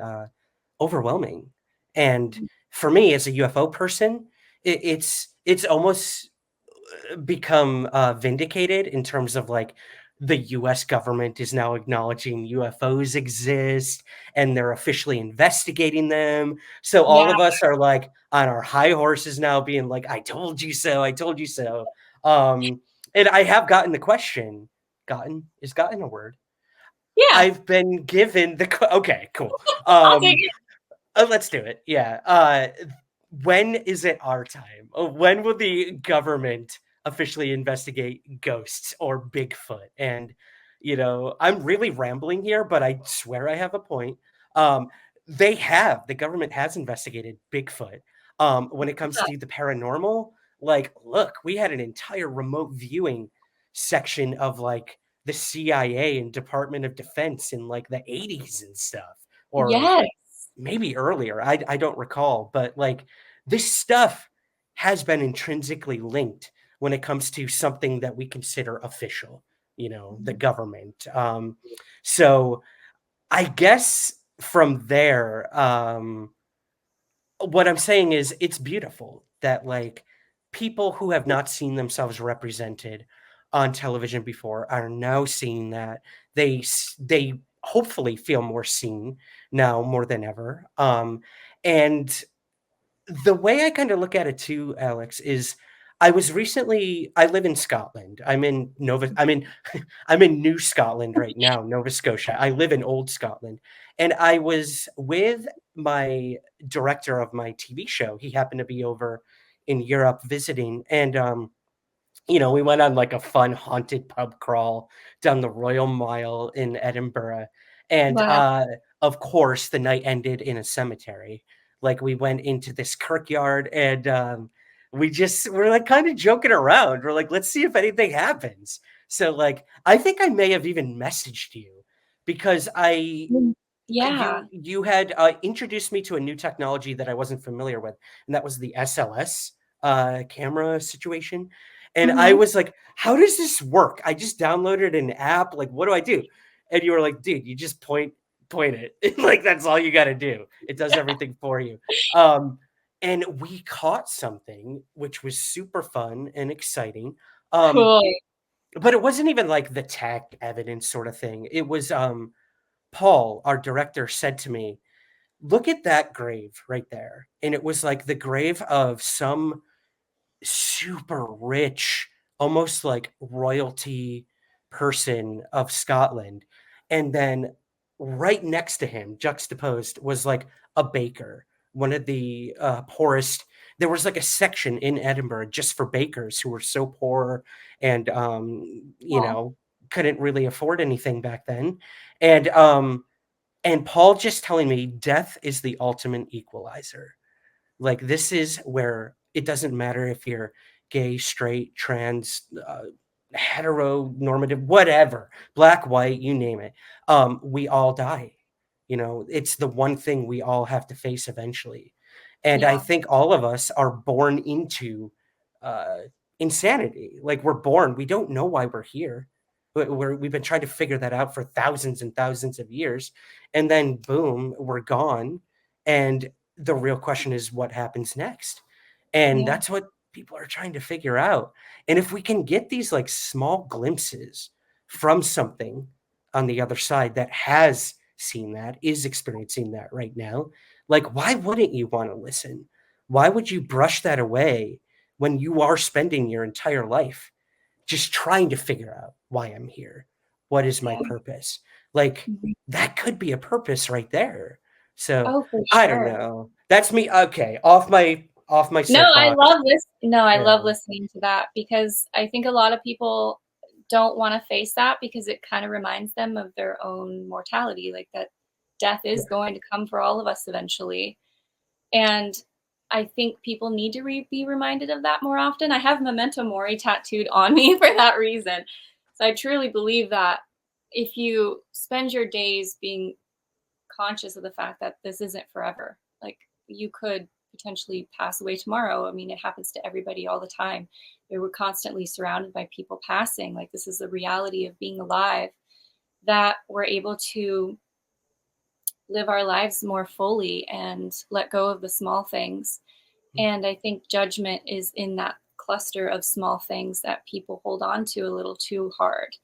overwhelming. And for me, as a UFO person, it's almost become vindicated in terms of, like, the US government is now acknowledging UFOs exist and they're officially investigating them. So all Yeah. of us are, like, on our high horses now being like, I told you so, I told you so. And I have gotten the question, gotten a word? Yeah. I've been given okay, cool. I'll take it. Let's do it. Yeah. When is it our time? When will the government officially investigate ghosts or Bigfoot? And, I'm really rambling here, but I swear I have a point. Um, the government has investigated Bigfoot. When it comes to the paranormal, like, look, we had an entire remote viewing section of, like, the CIA and Department of Defense in, like, the 80s and stuff, or Yes. maybe earlier. I don't recall, but, like, this stuff has been intrinsically linked when it comes to something that we consider official, the government. So I guess from there, what I'm saying is it's beautiful that, like, people who have not seen themselves represented on television before are now seeing that. They hopefully feel more seen now more than ever. And the way I kind of look at it too, Alex, is I live in Scotland. I'm in New Scotland right now, Nova Scotia. I live in Old Scotland. And I was with my director of my TV show. He happened to be over in Europe visiting. And we went on, like, a fun haunted pub crawl down the Royal Mile in Edinburgh. And Wow. of course, the night ended in a cemetery. Like, we went into this kirkyard and we're, like, kind of joking around. We're like, let's see if anything happens. So, like, I think I may have even messaged you because Yeah. you had introduced me to a new technology that I wasn't familiar with, and that was the SLS camera situation. And I Mhm. was like, how does this work? I just downloaded an app. Like, what do I do? And you were like, dude, you just point it. Like, that's all you got to do. It does everything for you. And we caught something which was super fun and exciting. Cool. but it wasn't even like the tech evidence sort of thing. It was Paul, our director, said to me, "Look at that grave right there." And it was like the grave of some super rich, almost like royalty person of Scotland. And then right next to him, juxtaposed, was like a baker, one of the poorest. There was like a section in Edinburgh just for bakers who were so poor and, Oh, couldn't really afford anything back then. And Paul just telling me death is the ultimate equalizer. Like, this is where it doesn't matter if you're gay, straight, trans, heteronormative, whatever, black, white, you name it. We all die. It's the one thing we all have to face eventually. And I yeah, think all of us are born into uh, insanity. Like, we're born, we don't know why we're here. We've been trying to figure that out for thousands and thousands of years. And then, boom, we're gone. And the real question is what happens next? And yeah, that's what people are trying to figure out. And if we can get these like small glimpses from something on the other side that has seen that, is experiencing that right now, like, why wouldn't you want to listen? Why would you brush that away when you are spending your entire life just trying to figure out why I'm here? What is my yeah. purpose? Like, Mhm. that could be a purpose right there. So Oh, for I don't sure. know. That's me. Okay, off my No, I soapbox. love this. No, I Yeah, love listening to that because I think a lot of people don't want to face that because it kind of reminds them of their own mortality, like that death yeah, is going to come for all of us eventually. And I think people need to be reminded of that more often. I have Memento Mori tattooed on me for that reason. So I truly believe that if you spend your days being conscious of the fact that this isn't forever, like you could potentially pass away tomorrow. I mean, it happens to everybody all the time. We're constantly surrounded by people passing. Like, this is the reality of being alive, that we're able to live our lives more fully and let go of the small things. And I think judgment is in that cluster of small things that people hold on to a little too hard.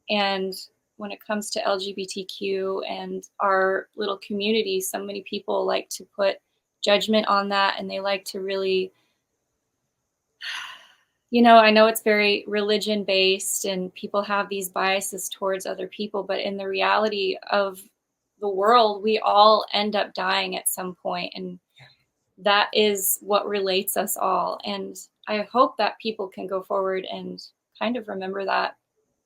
And when it comes to LGBTQ and our little community, so many people like to put judgment on that, and they like to really, I know it's very religion based and people have these biases towards other people, but in the reality of the world, we all end up dying at some point, and that is what relates us all. And I hope that people can go forward and kind of remember that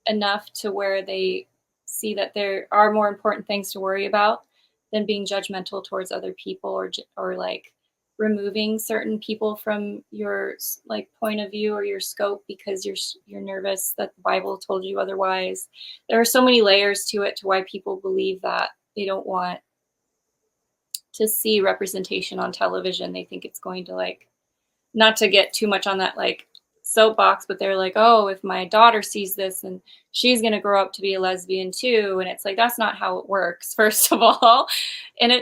enough to where they see that there are more important things to worry about than being judgmental towards other people, or like removing certain people from your like point of view or your scope because you're nervous that the Bible told you otherwise. There are so many layers to it to why people believe that they don't want to see representation on television. They think it's going to, like, not to get too much on that like soapbox, but they're like, oh, if my daughter sees this and she's going to grow up to be a lesbian too. And it's like, that's not how it works, first of all. And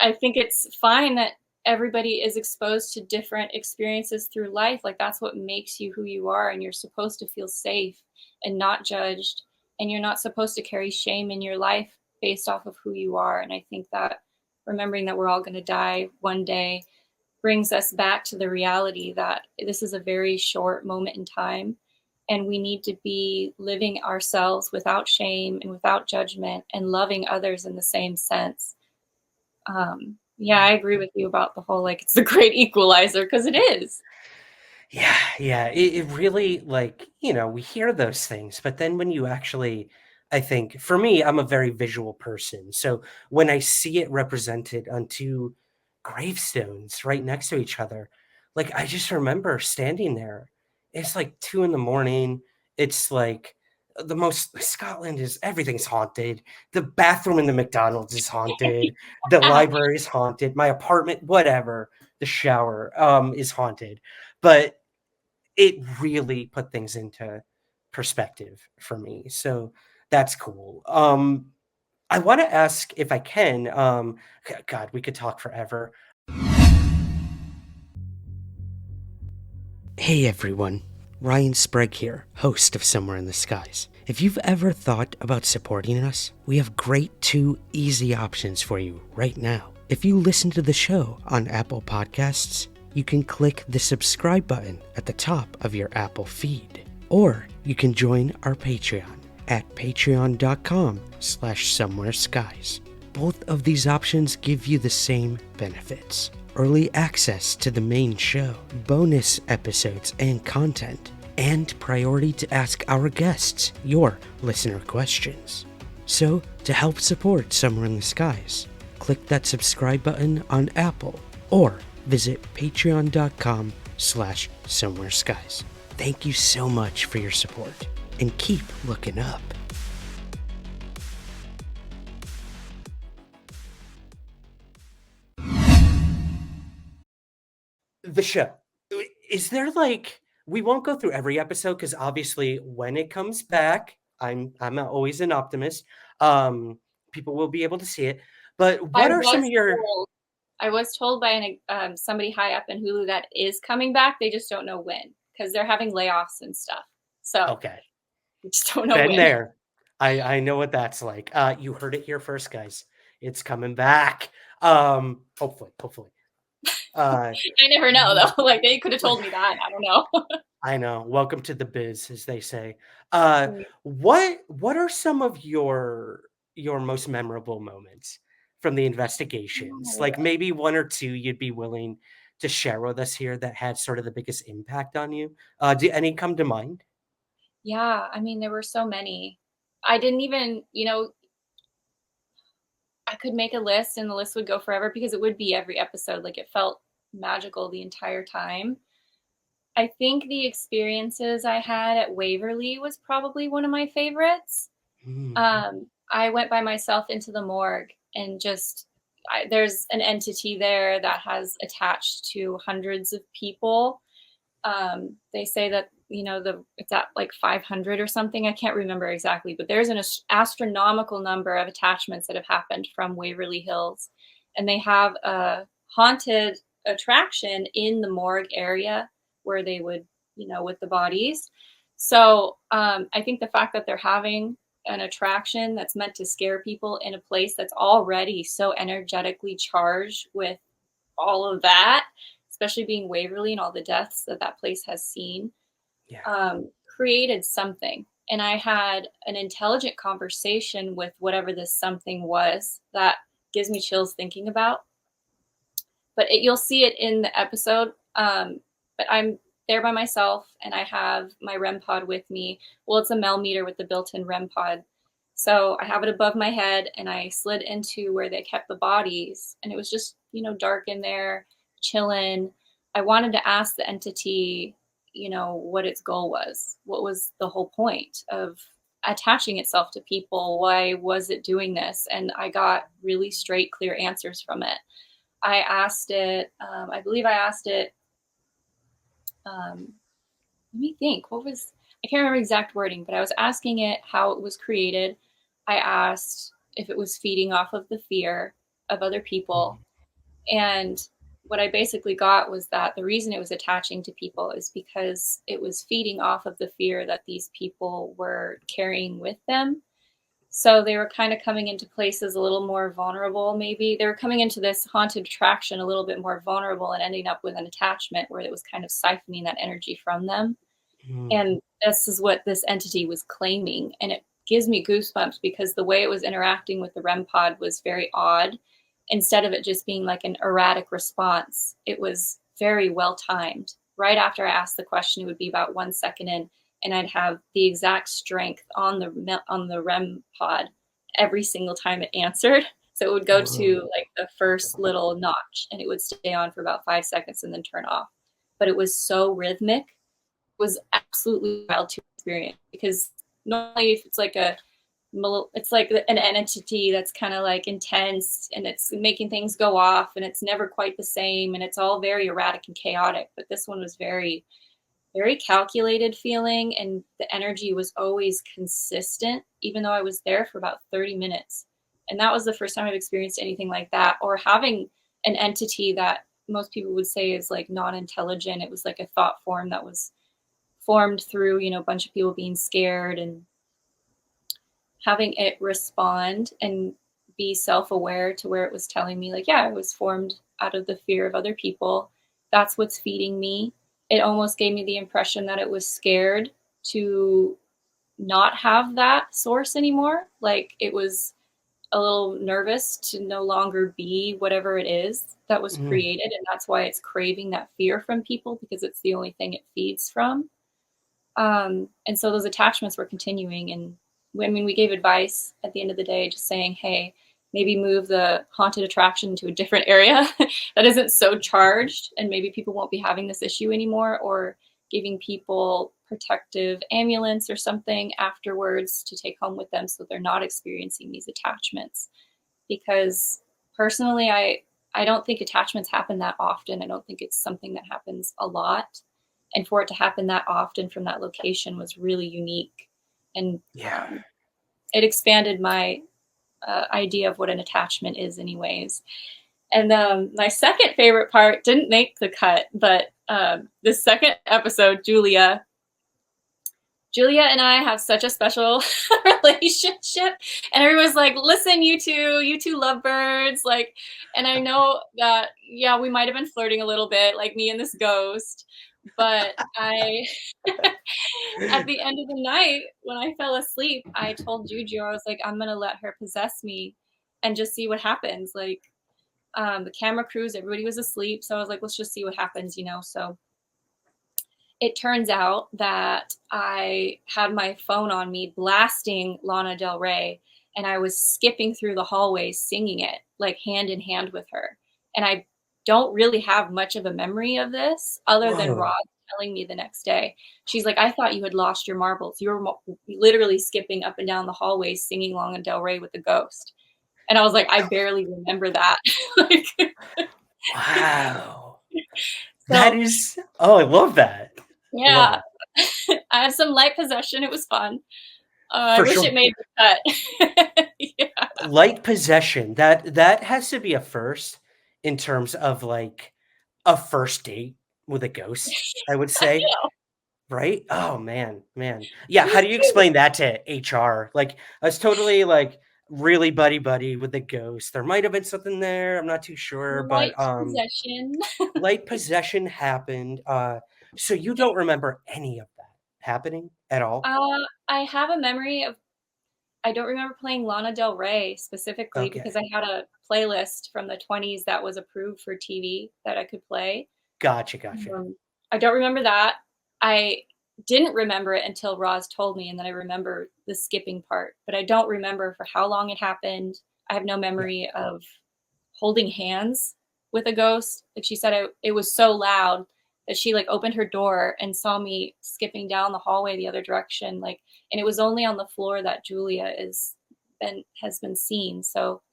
I think it's fine that everybody is exposed to different experiences through life. Like, that's what makes you who you are. And you're supposed to feel safe and not judged. And you're not supposed to carry shame in your life based off of who you are. And I think that remembering that we're all going to die one day brings us back to the reality that this is a very short moment in time, and we need to be living ourselves without shame and without judgment and loving others in the same sense. Yeah, I agree with you about the whole, like, it's the great equalizer, because it is. yeah, yeah. It really, like, we hear those things, but then when you actually, I think for me, I'm a very visual person. So when I see it represented on two gravestones right next to each other, like, I just remember standing there. It's like 2 in the morning. It's like Scotland is, everything's haunted. The bathroom in the McDonald's is haunted. The Yeah. library is haunted. My apartment, whatever, the shower is haunted. But it really put things into perspective for me. So that's cool. I want to ask if I can, God, we could talk forever. Hey everyone. Ryan Sprague here, host of Somewhere in the Skies. If you've ever thought about supporting us, we have great 2 easy options for you right now. If you listen to the show on Apple Podcasts, you can click the subscribe button at the top of your Apple feed. Or you can join our Patreon at patreon.com/somewhereskies. Both of these options give you the same benefits. Early access to the main show, bonus episodes and content, and priority to ask our guests your listener questions. So, to help support Somewhere in the Skies, click that subscribe button on Apple or visit patreon.com/somewhereskies. Thank you so much for your support and keep looking up. The show. Is there like, we won't go through every episode because obviously when it comes back, I'm always an optimist. People will be able to see it. But what are some of your I was told by somebody high up in Hulu that is coming back. They just don't know when because they're having layoffs and stuff. So okay. we just don't know Been when. there. I know what that's like. You heard it here first, guys. It's coming back. Hopefully. I never know though. Like they could have told me that. I don't know. I know. Welcome to the biz, as they say. What are some of your most memorable moments from the investigations? Like maybe 1 or 2 you'd be willing to share with us here that had sort of the biggest impact on you. Do any come to mind? Yeah, I mean, there were so many. I didn't even, I could make a list and the list would go forever because it would be every episode. Like it felt magical the entire time. I think the experiences I had at Waverly was probably one of my favorites. I went by myself into the morgue and there's an entity there that has attached to hundreds of people. They say that, it's at like 500 or something. I can't remember exactly, but there's an astronomical number of attachments that have happened from Waverly Hills. And they have a haunted attraction in the morgue area where they would, with the bodies. So I think the fact that they're having an attraction that's meant to scare people in a place that's already so energetically charged with all of that, especially being Waverly and all the deaths that place has seen, created something. And I had an intelligent conversation with whatever this something was that gives me chills thinking about. But you'll see it in the episode. But I'm there by myself and I have my REM pod with me. Well, it's a Melmeter with the built-in REM pod. So I have it above my head and I slid into where they kept the bodies. And it was just, dark in there, chilling. I wanted to ask the entity, what its goal was. What was the whole point of attaching itself to people? Why was it doing this? And I got really straight, clear answers from it. I asked it, I believe I asked it, let me think, I can't remember exact wording, but I was asking it how it was created. I asked if it was feeding off of the fear of other people. And what I basically got was that the reason it was attaching to people is because it was feeding off of the fear that these people were carrying with them. So they were kind of coming into places a little more vulnerable, maybe. They were coming into this haunted attraction a little bit more vulnerable and ending up with an attachment where it was kind of siphoning that energy from them. And this is what this entity was claiming. And it gives me goosebumps because the way it was interacting with the REM pod was very odd. Instead of it just being like an erratic response, it was very well timed. Right after I asked the question, it would be about 1 second in, and I'd have the exact strength on the REM pod every single time it answered. So it would go to like the first little notch, and it would stay on for about 5 seconds and then turn off. But it was so rhythmic. It was absolutely wild to experience because normally if it's like an entity that's kind of like intense and it's making things go off and it's never quite the same and it's all very erratic and chaotic. But this one was very, very calculated feeling, and the energy was always consistent, even though I was there for about 30 minutes. And that was the first time I've experienced anything like that, or having an entity that most people would say is like non-intelligent. It was like a thought form that was formed through, a bunch of people being scared and having it respond and be self-aware to where it was telling me, like, yeah, it was formed out of the fear of other people. That's what's feeding me. It almost gave me the impression that it was scared to not have that source anymore. Like, it was a little nervous to no longer be whatever it is that was created. And that's why it's craving that fear from people, because it's the only thing it feeds from. And so those attachments were continuing. And we gave advice at the end of the day, just saying, hey, maybe move the haunted attraction to a different area that isn't so charged, and maybe people won't be having this issue anymore, or giving people protective ambulance or something afterwards to take home with them so they're not experiencing these attachments. Because personally, I don't think attachments happen that often. I don't think it's something that happens a lot. And for it to happen that often from that location was really unique. And it expanded my idea of what an attachment is anyways. And my second favorite part didn't make the cut, but the second episode, Julia and I have such a special relationship. And everyone's like, listen, you two lovebirds. Like, and I know that, yeah, we might have been flirting a little bit, like me and this ghost. But at the end of the night, when I fell asleep, I told Juju, I was like, I'm going to let her possess me and just see what happens. Like, the camera crews, everybody was asleep. So I was like, let's just see what happens, So it turns out that I had my phone on me blasting Lana Del Rey, and I was skipping through the hallways singing it, like hand in hand with her. And I don't really have much of a memory of this other than Rod telling me the next day. She's like, I thought you had lost your marbles. You were literally skipping up and down the hallways singing Lana Del Rey with the ghost. And I was like, I barely remember that. Wow. That is, I love that. Yeah. I had some light possession. It was fun. I wish it made the cut. Yeah. Light possession. That has to be a first in terms of like a first date with a ghost, I would say. Right? Oh man. Yeah, how do you explain that to HR? Like, I was totally like really buddy with the ghost. There might have been something there. I'm not too sure, light but possession. light possession happened. So you don't remember any of that happening at all? I have a memory of, I don't remember playing Lana Del Rey specifically because I had a playlist from the 20s that was approved for TV that I could play. Gotcha. I don't remember that. I didn't remember it until Roz told me, and then I remember the skipping part, but I don't remember for how long it happened. I have no memory of holding hands with a ghost. Like she said, it was so loud that she like opened her door and saw me skipping down the hallway the other direction. Like, and it was only on the floor that Julia has been seen. So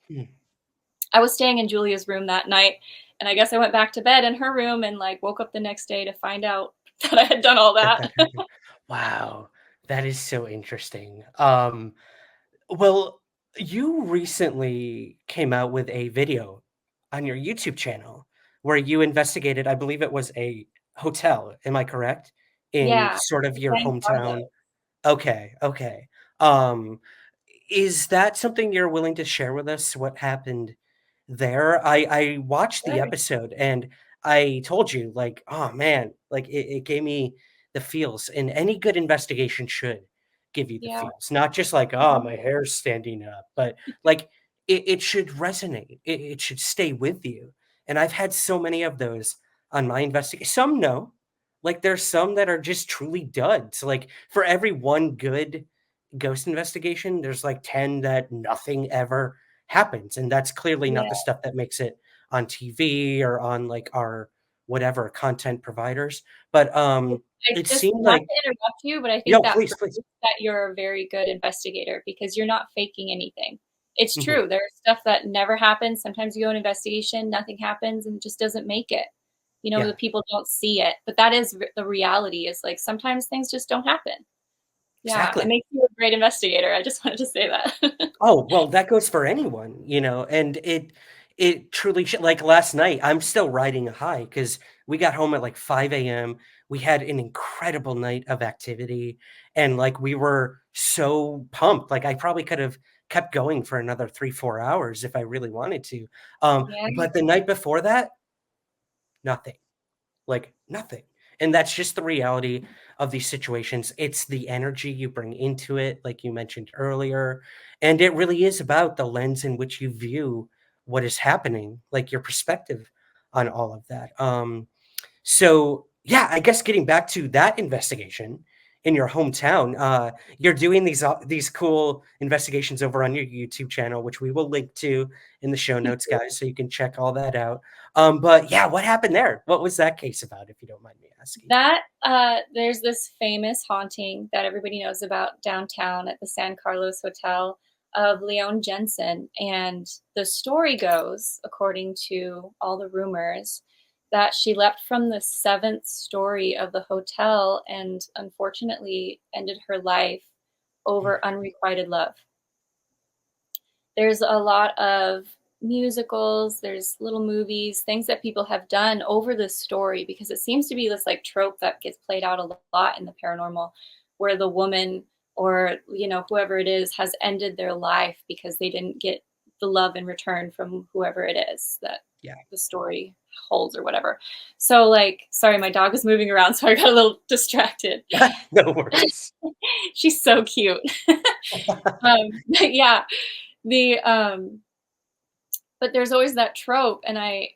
I was staying in Julia's room that night, and I guess I went back to bed in her room and like woke up the next day to find out that I had done all that. Wow, that is so interesting. Well, you recently came out with a video on your YouTube channel where you investigated, I believe it was a hotel. Am I correct? In Yeah. sort of your hometown. Okay. Is that something you're willing to share with us? What happened there? I watched the episode and I told you, like, oh man, like it gave me the feels, and any good investigation should give you the feels, not just like, oh, my hair's standing up, but like it should resonate. It should stay with you. And I've had so many of those on my investigation. Some no, like there's some that are just truly duds. Like for every one good ghost investigation, there's like 10 that nothing ever happens. And that's clearly not the stuff that makes it on TV or on like our whatever content providers. But it seemed not like to interrupt you, but I think please. that you're a very good investigator because you're not faking anything. It's true. There's stuff that never happens. Sometimes you go on investigation, nothing happens, and it just doesn't make it. The people don't see it. But that is the reality, is like sometimes things just don't happen. Yeah, Exactly. It makes you a great investigator. I just wanted to say that. Oh, well, that goes for anyone, and It truly like last night, I'm still riding a high because we got home at like 5 a.m. We had an incredible night of activity, and like we were so pumped. Like I probably could have kept going for another 3, 4 hours if I really wanted to. Yeah. But the night before that, nothing. Like nothing. And that's just the reality of these situations. It's the energy you bring into it, like you mentioned earlier. And it really is about the lens in which you view what is happening, like your perspective on all of that. So yeah, I guess getting back to that investigation in your hometown, you're doing these cool investigations over on your YouTube channel, which we will link to in the show notes, guys, so you can check all that out. But yeah, what happened there? What was that case about, if you don't mind me asking? That there's this famous haunting that everybody knows about downtown at the San Carlos Hotel of Leon Jensen. And the story goes, according to all the rumors, that she leapt from the 7th story of the hotel and unfortunately ended her life over unrequited love. There's a lot of musicals, there's little movies, things that people have done over this story because it seems to be this like trope that gets played out a lot in the paranormal where the woman or whoever it is has ended their life because they didn't get the love in return from whoever it is that Yeah. the story holds or whatever. So like, sorry, my dog was moving around, so I got a little distracted. No worries. She's so cute. Yeah, the but there's always that trope, and I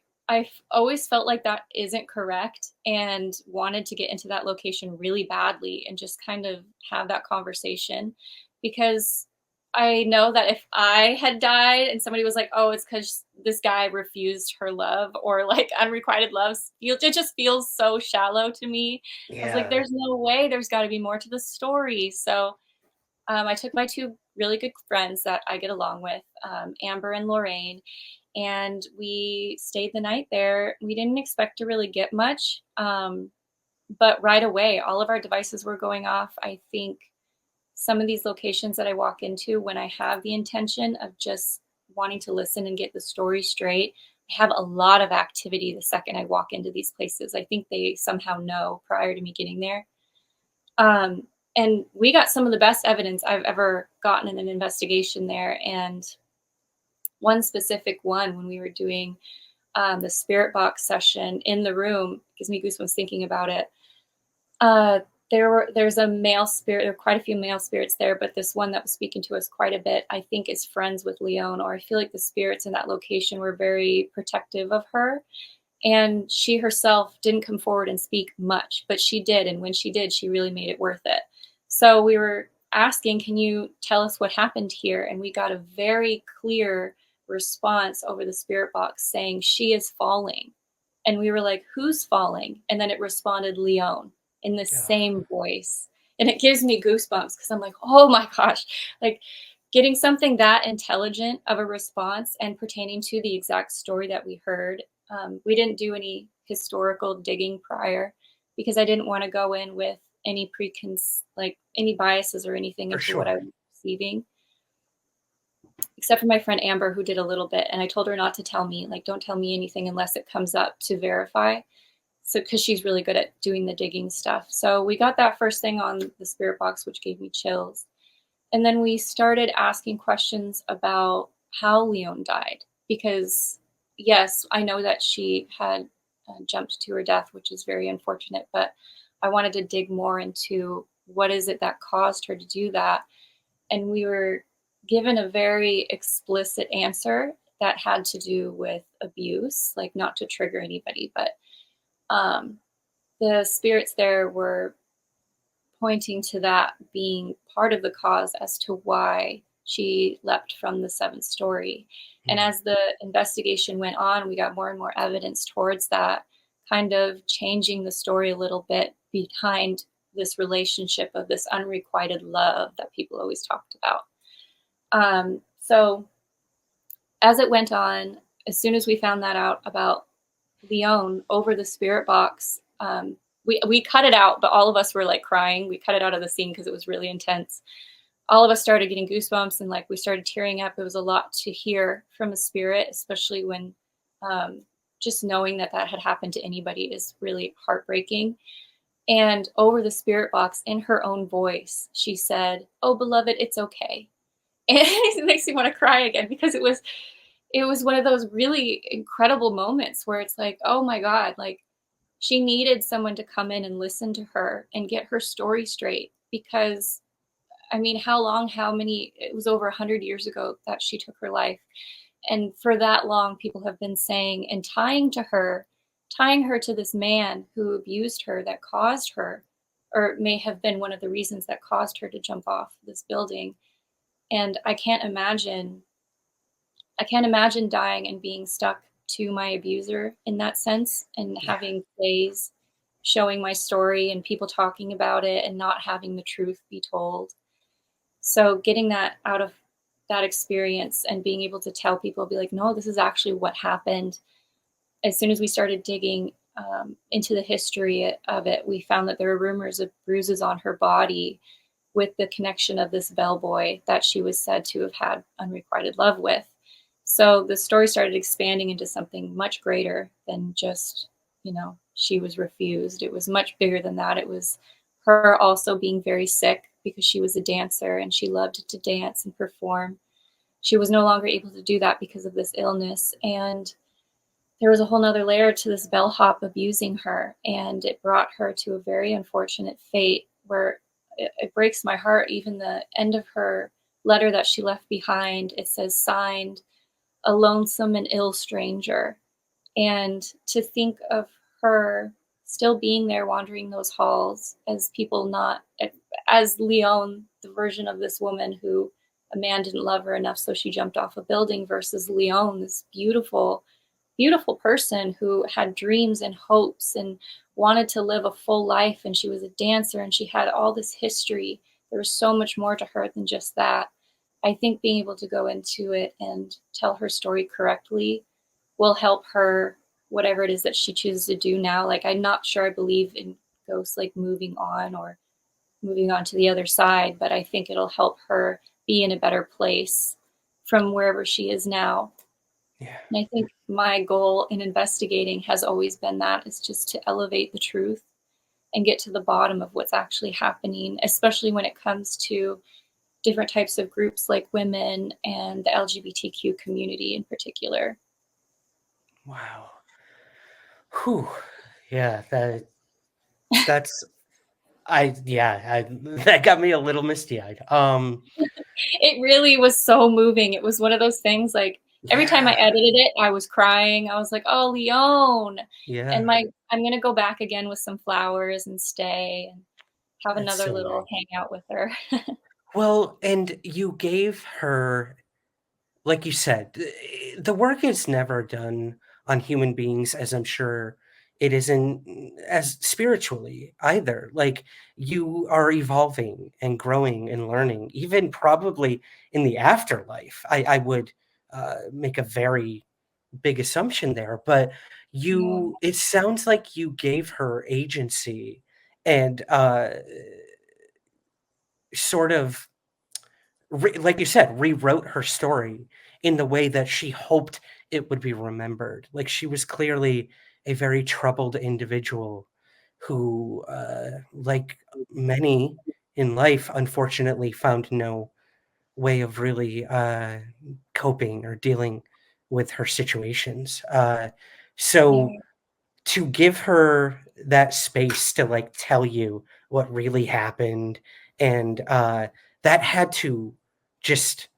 always felt like that isn't correct and wanted to get into that location really badly and just kind of have that conversation because I know that if I had died and somebody was like, oh, it's because this guy refused her love or like unrequited love, it just feels so shallow to me. I was like, Yeah. there's no way, there's got to be more to the story. So I took my 2 really good friends that I get along with, Amber and Lorraine, and we stayed the night there. We didn't expect to really get much, but right away, all of our devices were going off. I think some of these locations that I walk into, when I have the intention of just wanting to listen and get the story straight, I have a lot of activity the second I walk into these places. I think they somehow know prior to me getting there. And we got some of the best evidence I've ever gotten in an investigation there. And one specific one, when we were doing the spirit box session in the room, gives me goosebumps thinking about it. There's a male spirit. There were quite a few male spirits there, but this one that was speaking to us quite a bit, I think, is friends with Leon, or I feel like the spirits in that location were very protective of her. And she herself didn't come forward and speak much, but she did. And when she did, she really made it worth it. So we were asking, can you tell us what happened here? And we got a very clear response over the spirit box saying, she is falling. And we were like, who's falling? And then it responded, Leon, in the same voice. And it gives me goosebumps because I'm like, oh my gosh, like getting something that intelligent of a response and pertaining to the exact story that we heard. We didn't do any historical digging prior because I didn't want to go in with any any biases or anything into what I was receiving. Except for my friend Amber, who did a little bit, and I told her not to tell me, like, don't tell me anything unless it comes up to verify. So, because she's really good at doing the digging stuff. So we got that first thing on the spirit box, which gave me chills. And then we started asking questions about how Leon died, because yes, I know that she had jumped to her death, which is very unfortunate, but I wanted to dig more into what is it that caused her to do that. And we were given a very explicit answer that had to do with abuse, like not to trigger anybody, but the spirits there were pointing to that being part of the cause as to why she leapt from the 7th story. And as the investigation went on, we got more and more evidence towards that, kind of changing the story a little bit behind this relationship of this unrequited love that people always talked about. So as it went on, as soon as we found that out about Leon over the spirit box, we cut it out, but all of us were like crying. We cut it out of the scene because it was really intense. all of us started getting goosebumps and like we started tearing up. It was a lot to hear from a spirit, especially when just knowing that that had happened to anybody is really heartbreaking. And over the spirit box, in her own voice, she said, "Oh, beloved, it's okay." And it makes me want to cry again because it was one of those really incredible moments where it's like, oh my God, like she needed someone to come in and listen to her and get her story straight. Because I mean, how many, it was over 100 years ago that she took her life. And for that long, people have been saying and tying her to this man who abused her, that caused her, or may have been one of the reasons that caused her to jump off this building. And I can't imagine dying and being stuck to my abuser in that sense, and Yeah. having plays showing my story and people talking about it and not having the truth be told. So getting that out of that experience and being able to tell people, be like, no, this is actually what happened. As soon as we started digging into the history of it, we found that there were rumors of bruises on her body with the connection of this bellboy that she was said to have had unrequited love with. So the story started expanding into something much greater than just, she was refused. It was much bigger than that. It was her also being very sick because she was a dancer and she loved to dance and perform. She was no longer able to do that because of this illness. And there was a whole nother layer to this bellhop abusing her. And it brought her to a very unfortunate fate where it breaks my heart. Even the end of her letter that she left behind, it says, signed, a lonesome and ill stranger. And to think of her still being there wandering those halls as people not, as Leon, the version of this woman who a man didn't love her enough, so she jumped off a building, versus Leon, this beautiful, beautiful person who had dreams and hopes and wanted to live a full life. And she was a dancer and she had all this history. There was so much more to her than just that. I think being able to go into it and tell her story correctly will help her, whatever it is that she chooses to do now. Like, I'm not sure I believe in ghosts like moving on or moving on to the other side, but I think it'll help her be in a better place from wherever she is now. Yeah. And I think my goal in investigating has always been that, is just to elevate the truth and get to the bottom of what's actually happening, especially when it comes to different types of groups like women and the LGBTQ community in particular. Wow. Whew. Yeah, that's that got me a little misty-eyed. It really was so moving. It was one of those things, like every time I Yeah. edited it, I was crying. I was like, oh, Leon. Yeah. And I'm gonna go back again with some flowers and stay and have That's another so little nice. hangout with her. Well, and you gave her, like you said, the work is never done on human beings, as I'm sure it isn't as spiritually either. Like, you are evolving and growing and learning, even probably in the afterlife. I would make a very big assumption there, but Yeah. it sounds like you gave her agency and sort of like you said, rewrote her story in the way that she hoped it would be remembered. Like, she was clearly a very troubled individual who, like many in life, unfortunately found no way of really coping or dealing with her situations. So Yeah. to give her that space to like tell you what really happened, and that had to just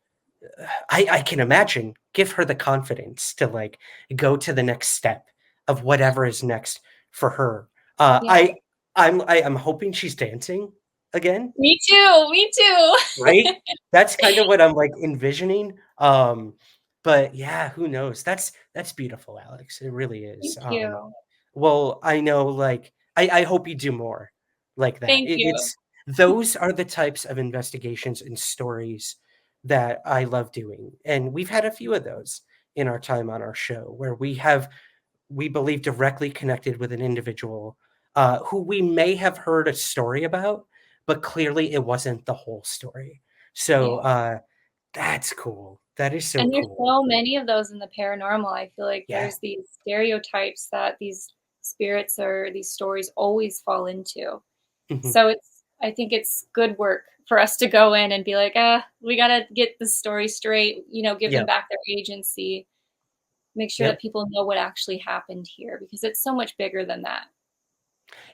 I can imagine give her the confidence to like go to the next step of whatever is next for her. uh Yeah. i I'm hoping she's dancing again, Me too. Me too. right? That's kind of what I'm like envisioning. But yeah, who knows? That's beautiful, Alex. It really is. Thank you. Well, I know, like, I hope you do more like that. Thank you. It's those are the types of investigations and stories that I love doing, and we've had a few of those in our time on our show where we believe directly connected with an individual who we may have heard a story about, but clearly it wasn't the whole story. So Yeah. that's cool. That is so And there's cool. so many of those in the paranormal. I feel like Yeah. there's these stereotypes that these spirits or these stories always fall into. Mhm. So I think it's good work for us to go in and be like, we gotta get the story straight, give them Yep. back their agency, make sure that Yep. people know what actually happened here because it's so much bigger than that.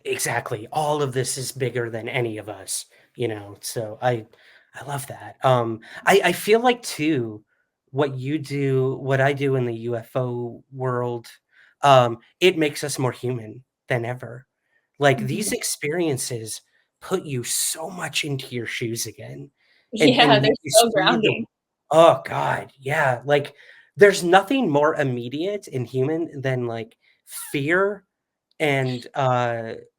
Exactly. All of this is bigger than any of us, So I love that. I feel like too, what you do, what I do in the UFO world, it makes us more human than ever. Like these Mhm. experiences put you so much into your shoes again Yeah, and they're make you so see the grounding. oh God, yeah. Like there's nothing more immediate and human than like fear and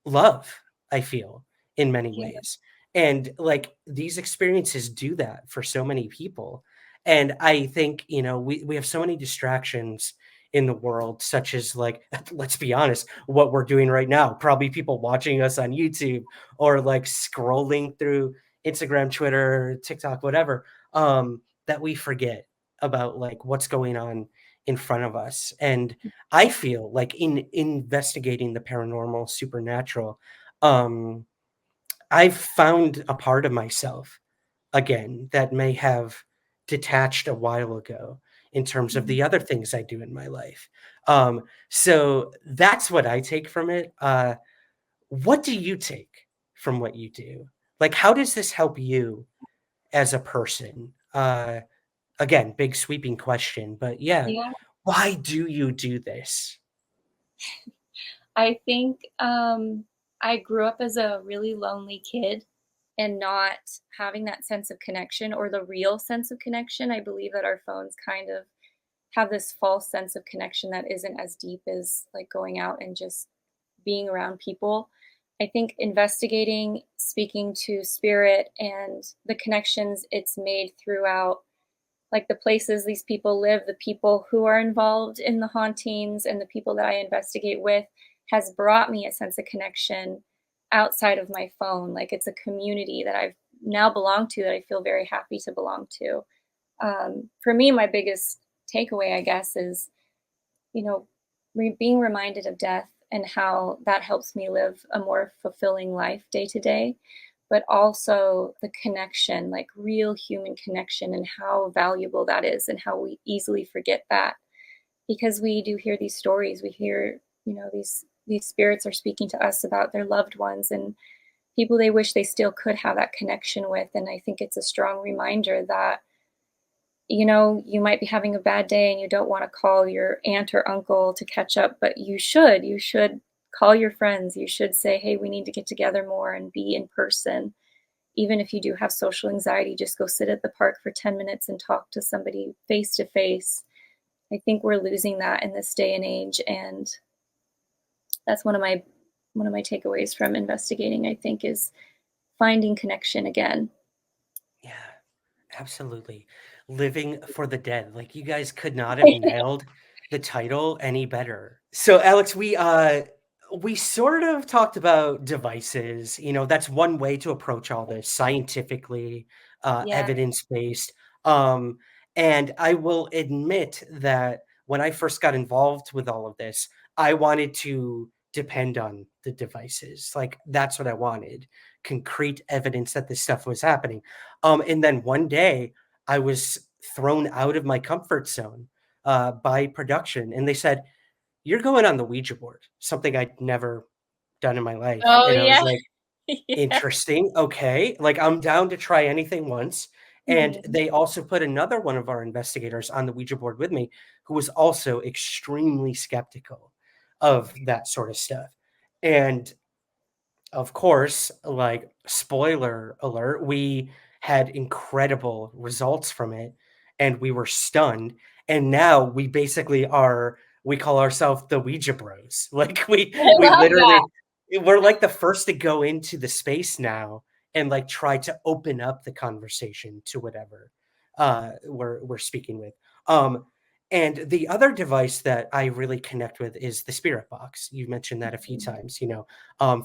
love, I feel, in many Yeah. ways. And like these experiences do that for so many people. And I think, we have so many distractions in the world, such as like, let's be honest, what we're doing right now. Probably people watching us on YouTube or like scrolling through Instagram, Twitter, TikTok, whatever, that we forget about like what's going on in front of us. And I feel like in investigating the paranormal, supernatural, um, I've found a part of myself again that may have detached a while ago in terms of Mhm. the other things I do in my life. So that's what I take from it. What do you take from what you do? Like, how does this help you as a person? Again, big sweeping question, but yeah, Yeah. why do you do this? I think, I grew up as a really lonely kid and not having that sense of connection or the real sense of connection. I believe that our phones kind of have this false sense of connection that isn't as deep as, like, going out and just being around people. I think investigating, speaking to spirit, and the connections it's made throughout, like, the places these people live, the people who are involved in the hauntings, and the people that I investigate with has brought me a sense of connection outside of my phone. Like, it's a community that I've now belonged to that I feel very happy to belong to. For me, my biggest takeaway, I guess, is, you know, being reminded of death and how that helps me live a more fulfilling life day to day, but also the connection, like real human connection, and how valuable that is, and how we easily forget that because we do hear these stories. We hear, these spirits are speaking to us about their loved ones and people they wish they still could have that connection with. And I think it's a strong reminder that you might be having a bad day and you don't want to call your aunt or uncle to catch up, but you should. You should call your friends. You should say, hey, we need to get together more and be in person. Even if you do have social anxiety, just go sit at the park for 10 minutes and talk to somebody face to face. I think we're losing that in this day and age. And that's one of my takeaways from investigating, I think, is finding connection again. Yeah, absolutely. Living for the Dead. Like you guys could not have nailed the title any better. So Alex, we sort of talked about devices. That's one way to approach all this scientifically, Yeah. evidence-based. Um, and I will admit that when I first got involved with all of this, I wanted to depend on the devices. Like that's what I wanted. Concrete evidence that this stuff was happening. And then one day I was thrown out of my comfort zone by production, and they said, "You're going on the Ouija board," something I'd never done in my life. Oh, And I was yeah. like, Yeah. interesting. Okay. Like I'm down to try anything once. And Mhm. they also put another one of our investigators on the Ouija board with me, who was also extremely skeptical of that sort of stuff. And of course, like spoiler alert, we had incredible results from it and we were stunned. And now we basically we call ourselves the Ouija Bros. Like I we love that. literally we're like the first to go into the space now and like try to open up the conversation to whatever we're speaking with. Um and the other device that I really connect with is the spirit box. You mentioned that a few Mhm. times,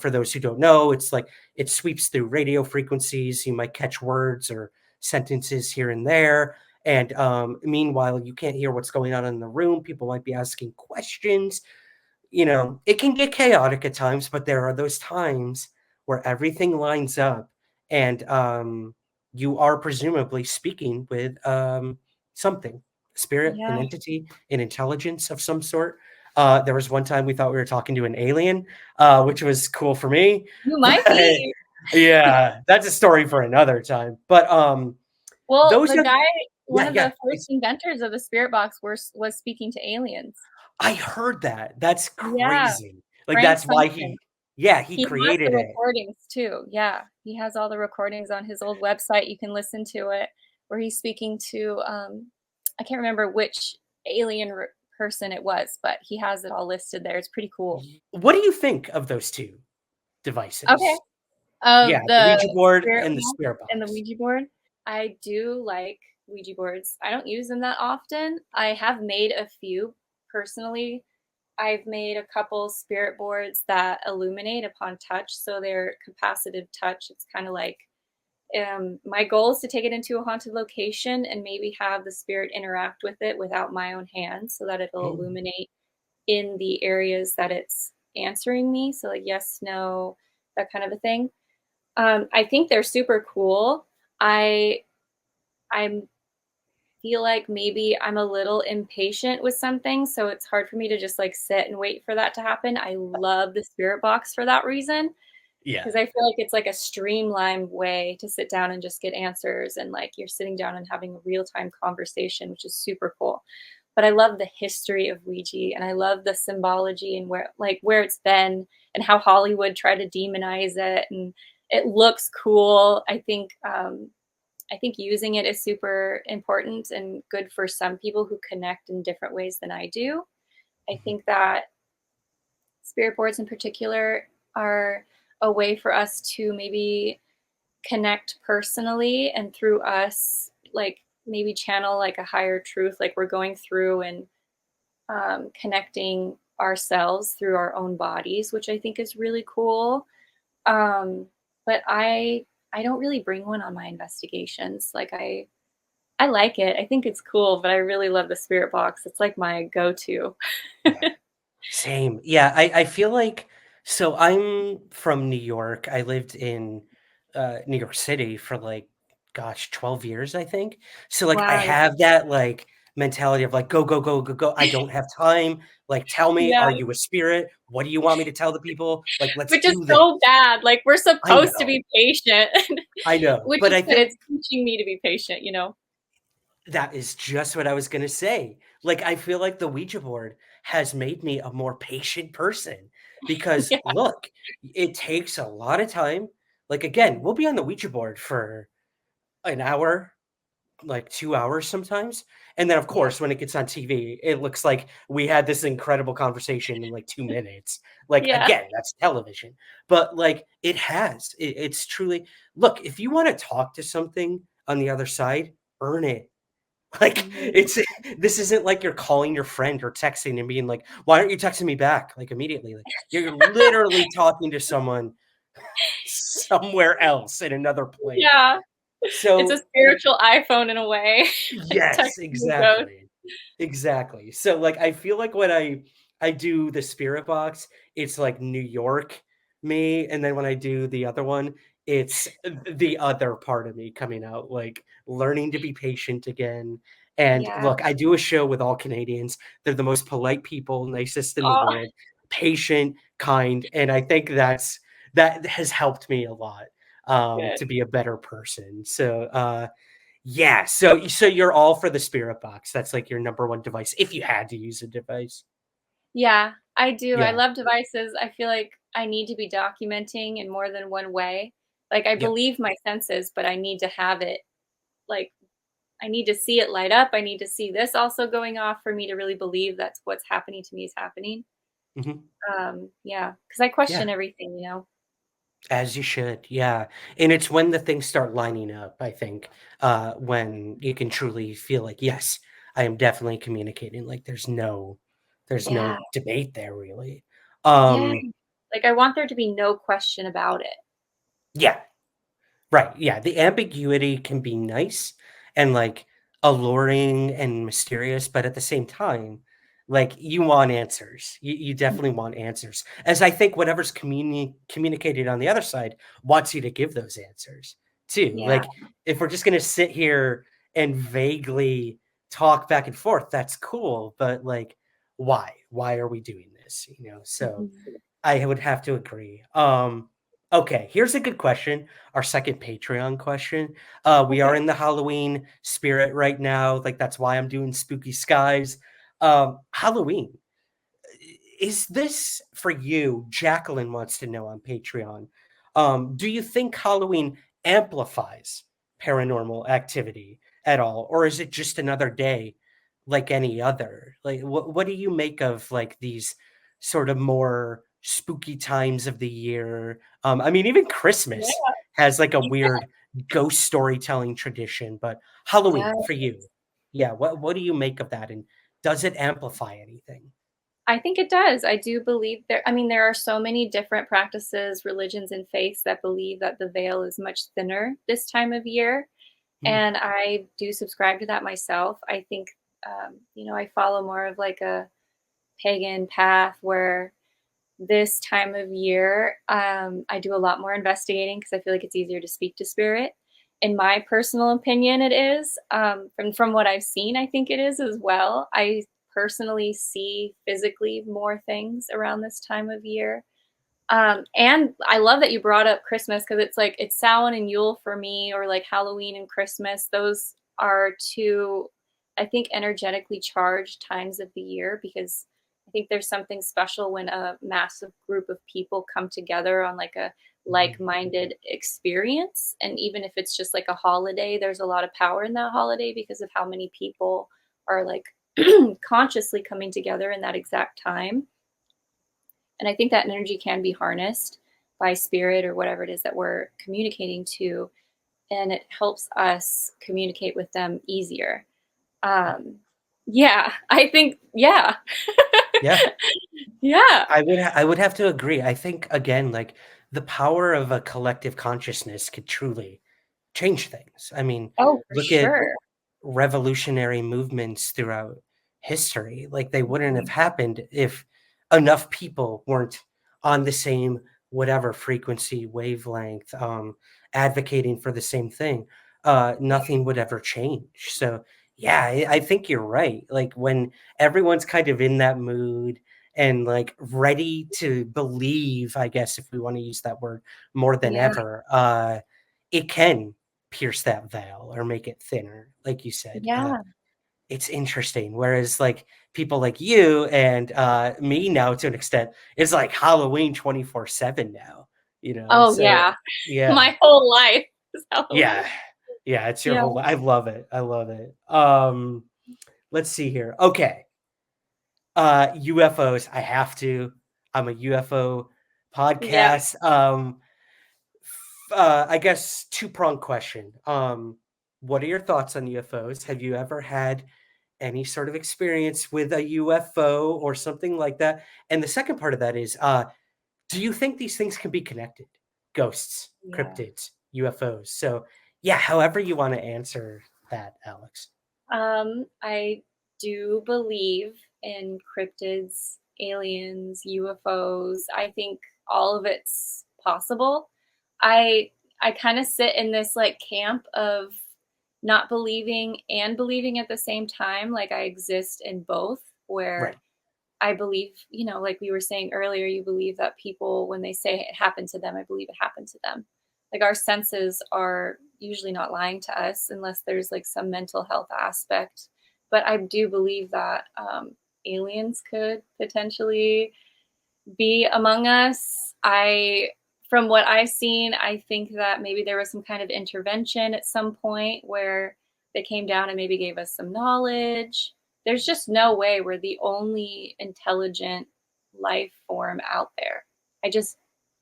for those who don't know, it's like it sweeps through radio frequencies. You might catch words or sentences here and there. And meanwhile, you can't hear what's going on in the room. People might be asking questions. It can get chaotic at times, but there are those times where everything lines up and you are presumably speaking with something, spirit, an Yeah, entity, an intelligence of some sort. There was one time we thought we were talking to an alien, which was cool for me. you might But be. yeah, that's a story for another time. But Well, those the are, guy, one yeah, of yeah. the first inventors of the spirit box was speaking to aliens. I heard that. That's Yeah, crazy. Like Frank that's why something. he He has the created it. recordings too. Yeah, he has all the recordings on his old website. You can listen to it where he's speaking to I can't remember which alien person it was, but he has it all listed there. It's pretty cool. What do you think of those two Okay. devices? Yeah, Of the the Ouija board spirit and the wheel spirit and the box. Ouija board, I do like Ouija boards. I don't use them that often. I have made a few personally. I've made a couple spirit boards that illuminate upon touch, so they're capacitive touch. It's kind of like my goal is to take it into a haunted location and maybe have the spirit interact with it without my own hands so that it'll Mm, illuminate in the areas that it's answering me. So, like, yes, no, that kind of a thing. I think they're super cool. I feel like maybe I'm a little impatient with something, so it's hard for me to just like sit and wait for that to happen. I love the spirit box for that reason yeah. because I feel like it's like a streamlined way to sit down and just get answers and like you're sitting down and having a real-time conversation, which is super cool. But I love the history of Ouija and I love the symbology and where it's been and how Hollywood tried to demonize it and it looks cool. I think using it is super important and good for some people who connect in different ways than I do. I Mhm. think that spirit boards in particular are a way for us to maybe connect personally and through us, like maybe channel like a higher truth, like we're going through and connecting ourselves through our own bodies, which I think is really cool. Um, but I don't really bring one on my investigations. I like it. I think it's cool, but I really love the spirit box. It's like my go-to. Yeah. Same. Yeah, I feel like so I'm from New York. I lived in New York City for like gosh, 12 years, I think. So like I Wow. have that like mentality of like go go go go go. I don't have time. Like tell me, Yeah, are you a spirit? What do you want me to tell the people? Like let's which is do so this. bad. Like we're I supposed to know. be patient, I know. which But is I good. feel It's teaching me to be patient, you know? that is just what I was gonna say. Like, I feel like the Ouija board has made me a more patient person because Yeah. look, it takes a lot of time. Like, again, we'll be on the Ouija board for an hour, like 2 hours sometimes. And then, of Yeah. course, when it gets on TV, it looks like we had this incredible conversation in like 2 minutes. Like, Yeah. again, that's television. But like, it's truly look, if you want to talk to something on the other side, earn it. Like, Mhm. this isn't like you're calling your friend or texting and being like, "Why aren't you texting me back?" Like, immediately. Like, you're literally talking to someone somewhere else in another plane. Yeah. It's a So spiritual iPhone in a way. yes, Texting a ghost. exactly. Exactly. So, like, I feel like when I do the spirit box, it's like New York me, and then when I do the other one, it's the other part of me coming out, like learning to be patient again. And Yeah. look, I do a show with all Canadians. They're the most polite people, nicest in the Oh, world, patient, kind, and I think that has helped me a lot good. to be a better person. So, yeah, so you're all for the spirit box. That's like your number one device if you had to use a device. Yeah, I do. I Yeah. love devices. I feel like I need to be documenting in more than one way. Like, I Yep. believe my senses, but I need to have it, like, I need to see it light up. I need to see this also going off for me to really believe that's what's happening to me is happening. Mhm. Yeah, because I Yeah, question everything, you know? as you should, yeah, and it's when the things start lining up, I think, when you can truly feel like, "Yes, I am definitely communicating," like, there's no Yeah. debate there, really. Yeah. Um, Like, I want there to be no question about it. yeah, Right. Yeah. The ambiguity can be nice and like alluring and mysterious, but at the same time, like you want answers. You definitely want answers. As I think whatever's communicated on the other side wants you to give those answers too. Yeah. Like if we're just going to sit here and vaguely talk back and forth, that's cool. But like, why? Why are we doing this? You know, so Mhm. I would have to agree. Okay, here's a good question. Our second Patreon question. We are Okay. in the Halloween spirit right now. Like that's why I'm doing spooky skies. Halloween. Is this for you? Jacqueline wants to know on Patreon. Do you think Halloween amplifies paranormal activity at all, or is it just another day like any other? Like, what do you make of like these sort of more spooky times of the year? I mean, even Yeah. Christmas has like a Yeah. weird ghost storytelling tradition, but Halloween for you, yeah. What do you make of that, and does it amplify anything? I think it does. I do believe there, I mean, there are so many different practices, religions, and faiths that believe that the veil is much thinner this time of year. Hmm. And I do subscribe to that myself. I think, I follow more of like a pagan path where this time of year, I do a lot more investigating because I feel like it's easier to speak to spirit. In my personal opinion, it is. From what I've seen, I think it is as well. I personally see physically more things around this time of year. And I love that you brought up Christmas because it's like it's Samhain and Yule for me, or like Halloween and Christmas. Those are two, I think, energetically charged times of the year because I think there's something special when a massive group of people come together on like a like-minded experience. And even if it's just like a holiday, there's a lot of power in that holiday because of how many people are like consciously coming together in that exact time. And I think that energy can be harnessed by spirit or whatever it is that we're communicating to, and it helps us communicate with them easier. Um, yeah, I think, yeah. Yeah. Yeah. I would have to agree. I think again, like the power of a collective consciousness could truly change things. I mean, Oh, for look at sure. revolutionary movements throughout history. Like they wouldn't have Mhm. happened if enough people weren't on the same whatever frequency, wavelength, advocating for the same thing. Nothing would ever change. So yeah, I think you're right. Like when everyone's kind of in that mood and like ready to believe, I guess if we want to use that word more than Yeah. ever, it can pierce that veil or make it thinner, like you said. Yeah. It's interesting. Whereas like people like you and me now to an extent, it's like Halloween 24/7 now, you know. Oh, So yeah. yeah. My whole life is Yeah. Halloween. Yeah, it's your Yeah. whole I love it. I love it. Let's see here. Okay. UFOs. I have to. I'm a UFO Yeah. podcast. I guess two-pronged question. What are your thoughts on UFOs? Have you ever had any sort of experience with a UFO or something like that? And the second part of that is, do you think these things can be connected? Ghosts, Yeah. cryptids, UFOs. So, yeah, however you want to answer that, Alex. I do believe in cryptids, aliens, UFOs. I think all of it's possible. I I kind of sit in this like camp of not believing and believing at the same time. Like I exist in both, where Right. I believe, like we were saying earlier, you believe that people, when they say it happened to them, I believe it happened to them. Like our senses are usually not lying to us unless there's like some mental health aspect. But I do believe that aliens could potentially be among us. From what I've seen, I think that maybe there was some kind of intervention at some point where they came down and maybe gave us some knowledge. There's just no way we're the only intelligent life form out there. I just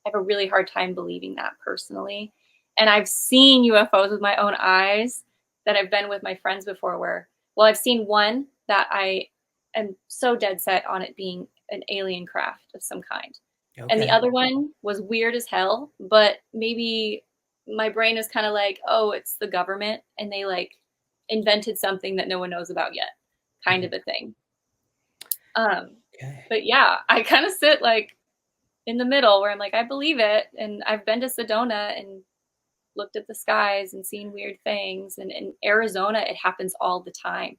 have a really hard time believing that personally. And I've seen UFOs with my own eyes that I've been with my friends before where, well, I've seen one that I am so dead set on it being an alien craft of some kind. And the Okay. other one was weird as hell, but maybe my brain is kind of like, oh, it's the government and they like invented something that no one knows about yet, kind of a thing. Okay. But yeah, I kind of sit like in the middle where I'm like, I believe it. And I've been to Sedona and looked at the skies and seen weird things. And in Arizona, it happens all the time.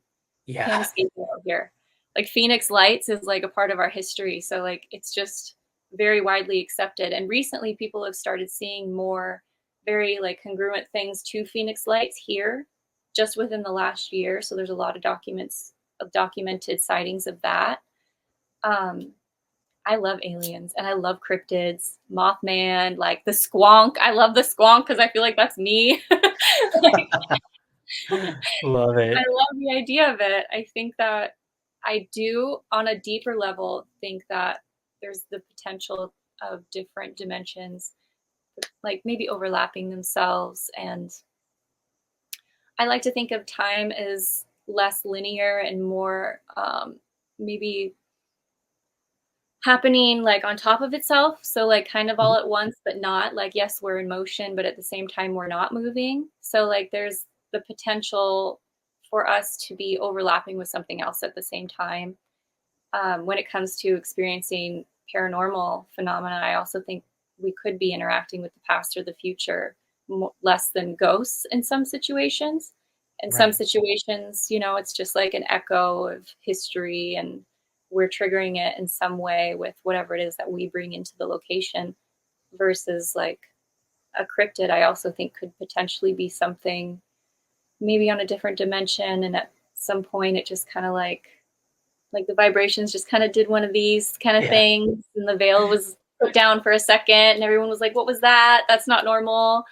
Can't Yeah. escape it out here. Like Phoenix Lights is like a part of our history. So like it's just very widely accepted. And recently people have started seeing more very like congruent things to Phoenix Lights here just within the last year. So there's a lot of documented sightings of that. Um, I love aliens and I love cryptids, Mothman, like the squonk. I love the squonk because I feel like that's me. Like, Love I it. love the idea of it. I think that I do, on a deeper level, think that there's the potential of different dimensions, like maybe overlapping themselves. And I like to think of time as less linear and more maybe happening like on top of itself. So like kind of all at once, but not like, yes, we're in motion, but at the same time, we're not moving. So like there's the potential for us to be overlapping with something else at the same time. When it comes to experiencing paranormal phenomena, I also think we could be interacting with the past or the future less than ghosts in some situations. In some Right. situations, you know, it's just like an echo of history and we're triggering it in some way with whatever it is that we bring into the location versus like a cryptid. I also think could potentially be something maybe on a different dimension. And at some point it just kind of like the vibrations just kind of did one of these kind of Yeah. things and the veil was put down for a second and everyone was like, what was that? That's not normal.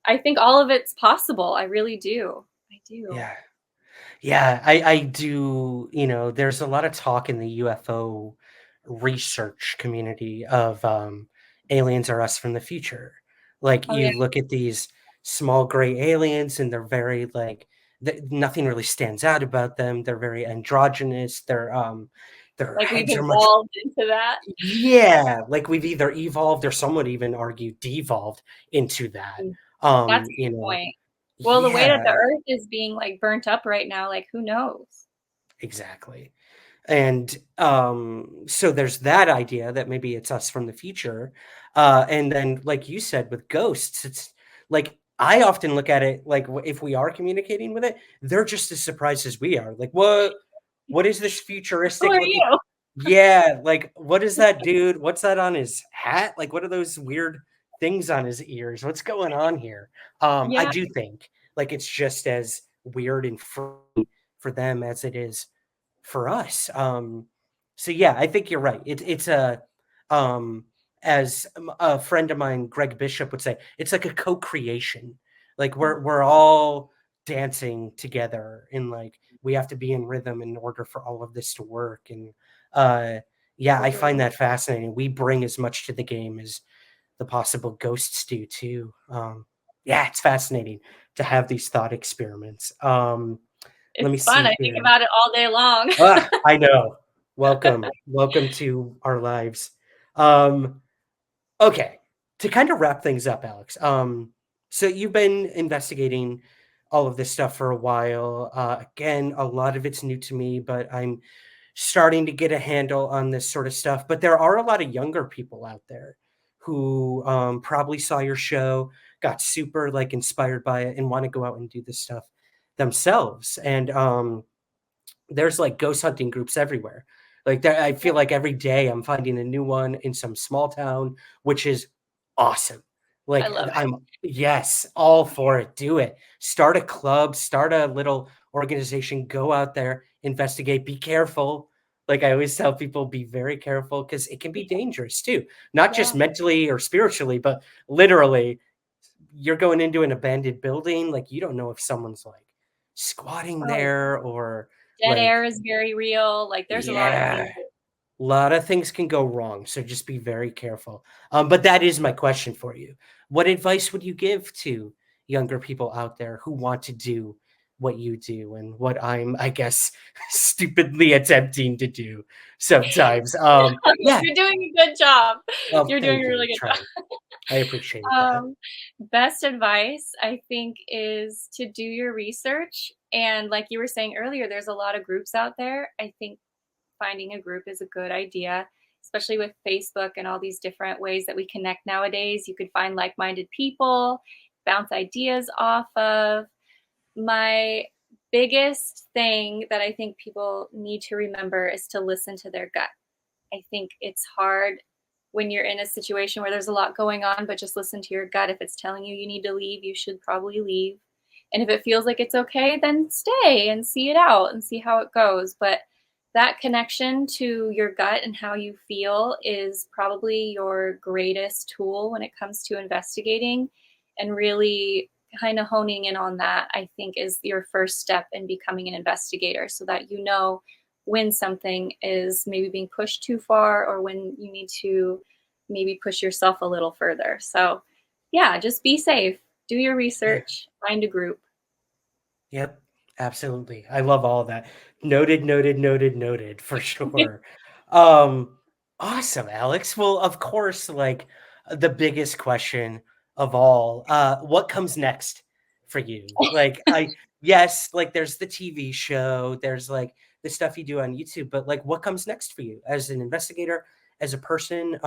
I think all of it's possible. I really do. I do. Yeah. Yeah, I do, there's a lot of talk in the UFO research community of aliens are us from the future. Like Oh yeah. you look at these small gray aliens and they're very like nothing really stands out about them. They're very androgynous. Their Like we've heads are much evolved into that. yeah, like we've either evolved or some would even argue devolved into that. That's a You good know, point. Well, the way that the yeah, earth is being like burnt up right now, like who knows? exactly. And so there's that idea that maybe it's us from the future. And then, like you said, with ghosts, it's like I often look at it like if we are communicating with it, they're just as surprised as we are. Like, what is this Who futuristic are looking? you? Yeah, like what is that dude? What's that on his hat? Like, what are those weird things on his ears? What's going on here? I Yeah. do think like it's just as weird and free for them as it is for us. So yeah, I think you're right. It's a as a friend of mine, Greg Bishop would say, it's like a co-creation. Like we're all dancing together, and like we have to be in rhythm in order for all of this to work. And uh, yeah, I find Totally. that fascinating. We bring as much to the game as the possible ghosts do too. Yeah, it's fascinating to have these thought experiments. Let me It's fun. see I think here. about it all day long. Ah, I know. Welcome. Welcome to our lives. Um, okay. To kind of wrap things up, Alex. So you've been investigating all of this stuff for a while. Again, a lot of it's new to me, but I'm starting to get a handle on this sort of stuff. But there are a lot of younger people out there who probably saw your show, got super like inspired by it, and want to go out and do this stuff themselves. And there's like ghost hunting groups everywhere. Like there, I feel like every day I'm finding a new one in some small town, which is awesome. I Like love it. I'm yes, all for it. Do it. Start a club, start a little organization, go out there, investigate, be careful. Like I always tell people, be very careful because it can be dangerous too. Not just Yeah. mentally or spiritually, but literally you're going into an abandoned building. Like you don't know if someone's like squatting Oh, there or dead like air is very real. Like there's a lot of yeah, things. a lot of things can go wrong, so just be very careful. But that is my question for you. What advice would you give to younger people out there who want to do what you do and what I'm, I guess, stupidly attempting to do sometimes. Yeah. You're doing a good job. Well, You're doing thank a you. really good Trying. job. I appreciate that. Best advice, I think, is to do your research. And like you were saying earlier, there's a lot of groups out there. I think finding a group is a good idea, especially with Facebook and all these different ways that we connect nowadays. You could find like-minded people, bounce ideas off of. My biggest thing that I think people need to remember is to listen to their gut. I think it's hard when you're in a situation where there's a lot going on, but just listen to your gut. If it's telling you you need to leave, you should probably leave. And if it feels like it's okay, then stay and see it out and see how it goes. But that connection to your gut and how you feel is probably your greatest tool when it comes to investigating, and really kind of honing in on that, I think, is your first step in becoming an investigator, so that you know when something is maybe being pushed too far or when you need to maybe push yourself a little further. So yeah, just be safe, do your research, find a group. Yep, absolutely. I love all of that. Noted, noted, noted, noted for sure. Um, awesome, Alex. Well, of course, like the biggest question of all, what comes next for you? Like, yes, like there's the TV show, there's like the stuff you do on YouTube, but like what comes next for you as an investigator, as a person?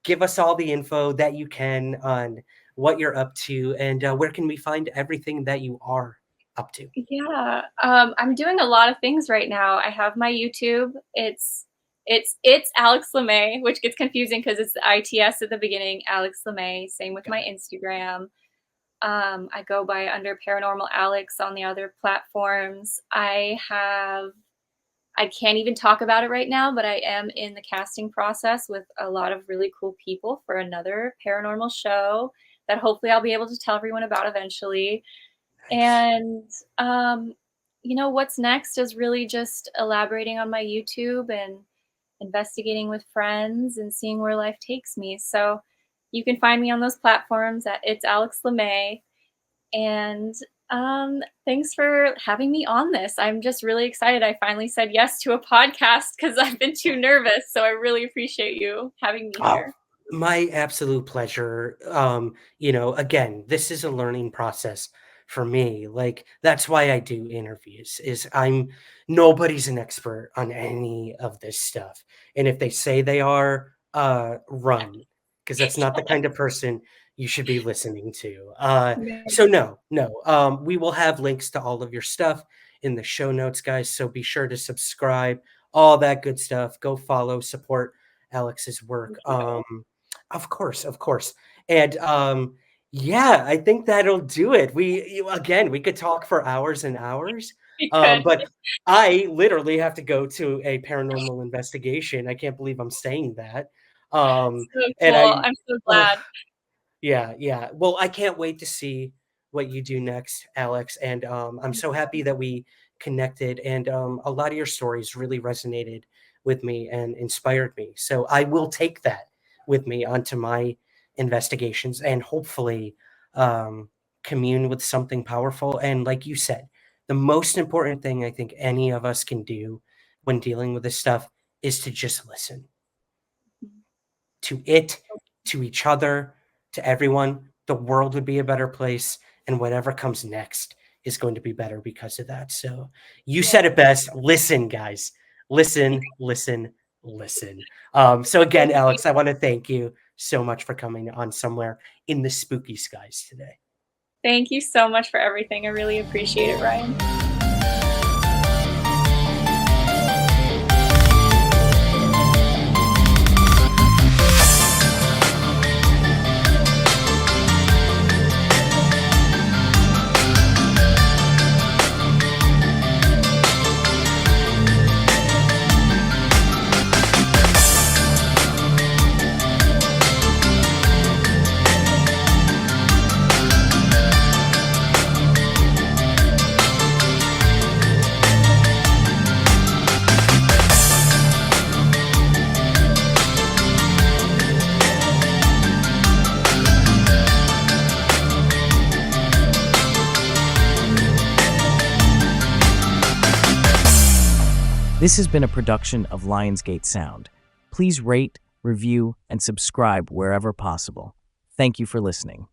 Give us all the info that you can on what you're up to, and where can we find everything that you are up to? Yeah, I'm doing a lot of things right now. I have my YouTube. It's Alex LeMay, which gets confusing because it's the ITS at the beginning. Alex LeMay. Same with my Instagram. I go by under Paranormal Alex on the other platforms. I can't even talk about it right now, but I am in the casting process with a lot of really cool people for another paranormal show that hopefully I'll be able to tell everyone about eventually. And, what's next is really just elaborating on my YouTube and investigating with friends and seeing where life takes me. So you can find me on those platforms at It's Alex LeMay. And thanks for having me on this. I'm just really excited. I finally said yes to a podcast because I've been too nervous. So I really appreciate you having me here. My absolute pleasure. Again, this is a learning process for me. Like that's why I do interviews. Is nobody's an expert on any of this stuff. And if they say they are, run, because that's not the kind of person you should be listening to. So no. We will have links to all of your stuff in the show notes, guys. So be sure to subscribe, all that good stuff. Go follow, support Alex's work. Of course. And yeah, I think that'll do it. We could talk for hours and hours. But I literally have to go to a paranormal investigation. I can't believe I'm saying that. So And cool. I'm so glad. Yeah. Well, I can't wait to see what you do next, Alex. And I'm so happy that we connected. And a lot of your stories really resonated with me and inspired me. So I will take that with me onto my investigations and hopefully commune with something powerful. And like you said, the most important thing I think any of us can do when dealing with this stuff is to just listen to it, to each other, to everyone. The world would be a better place, and whatever comes next is going to be better because of that. So you said it best. Listen, guys. Listen. So again, Alex, I want to thank you so much for coming on Somewhere in the Spooky Skies today. Thank you so much for everything. I really appreciate it, Ryan. This has been a production of LIONSGATE Sound. Please rate, review, and subscribe wherever possible. Thank you for listening.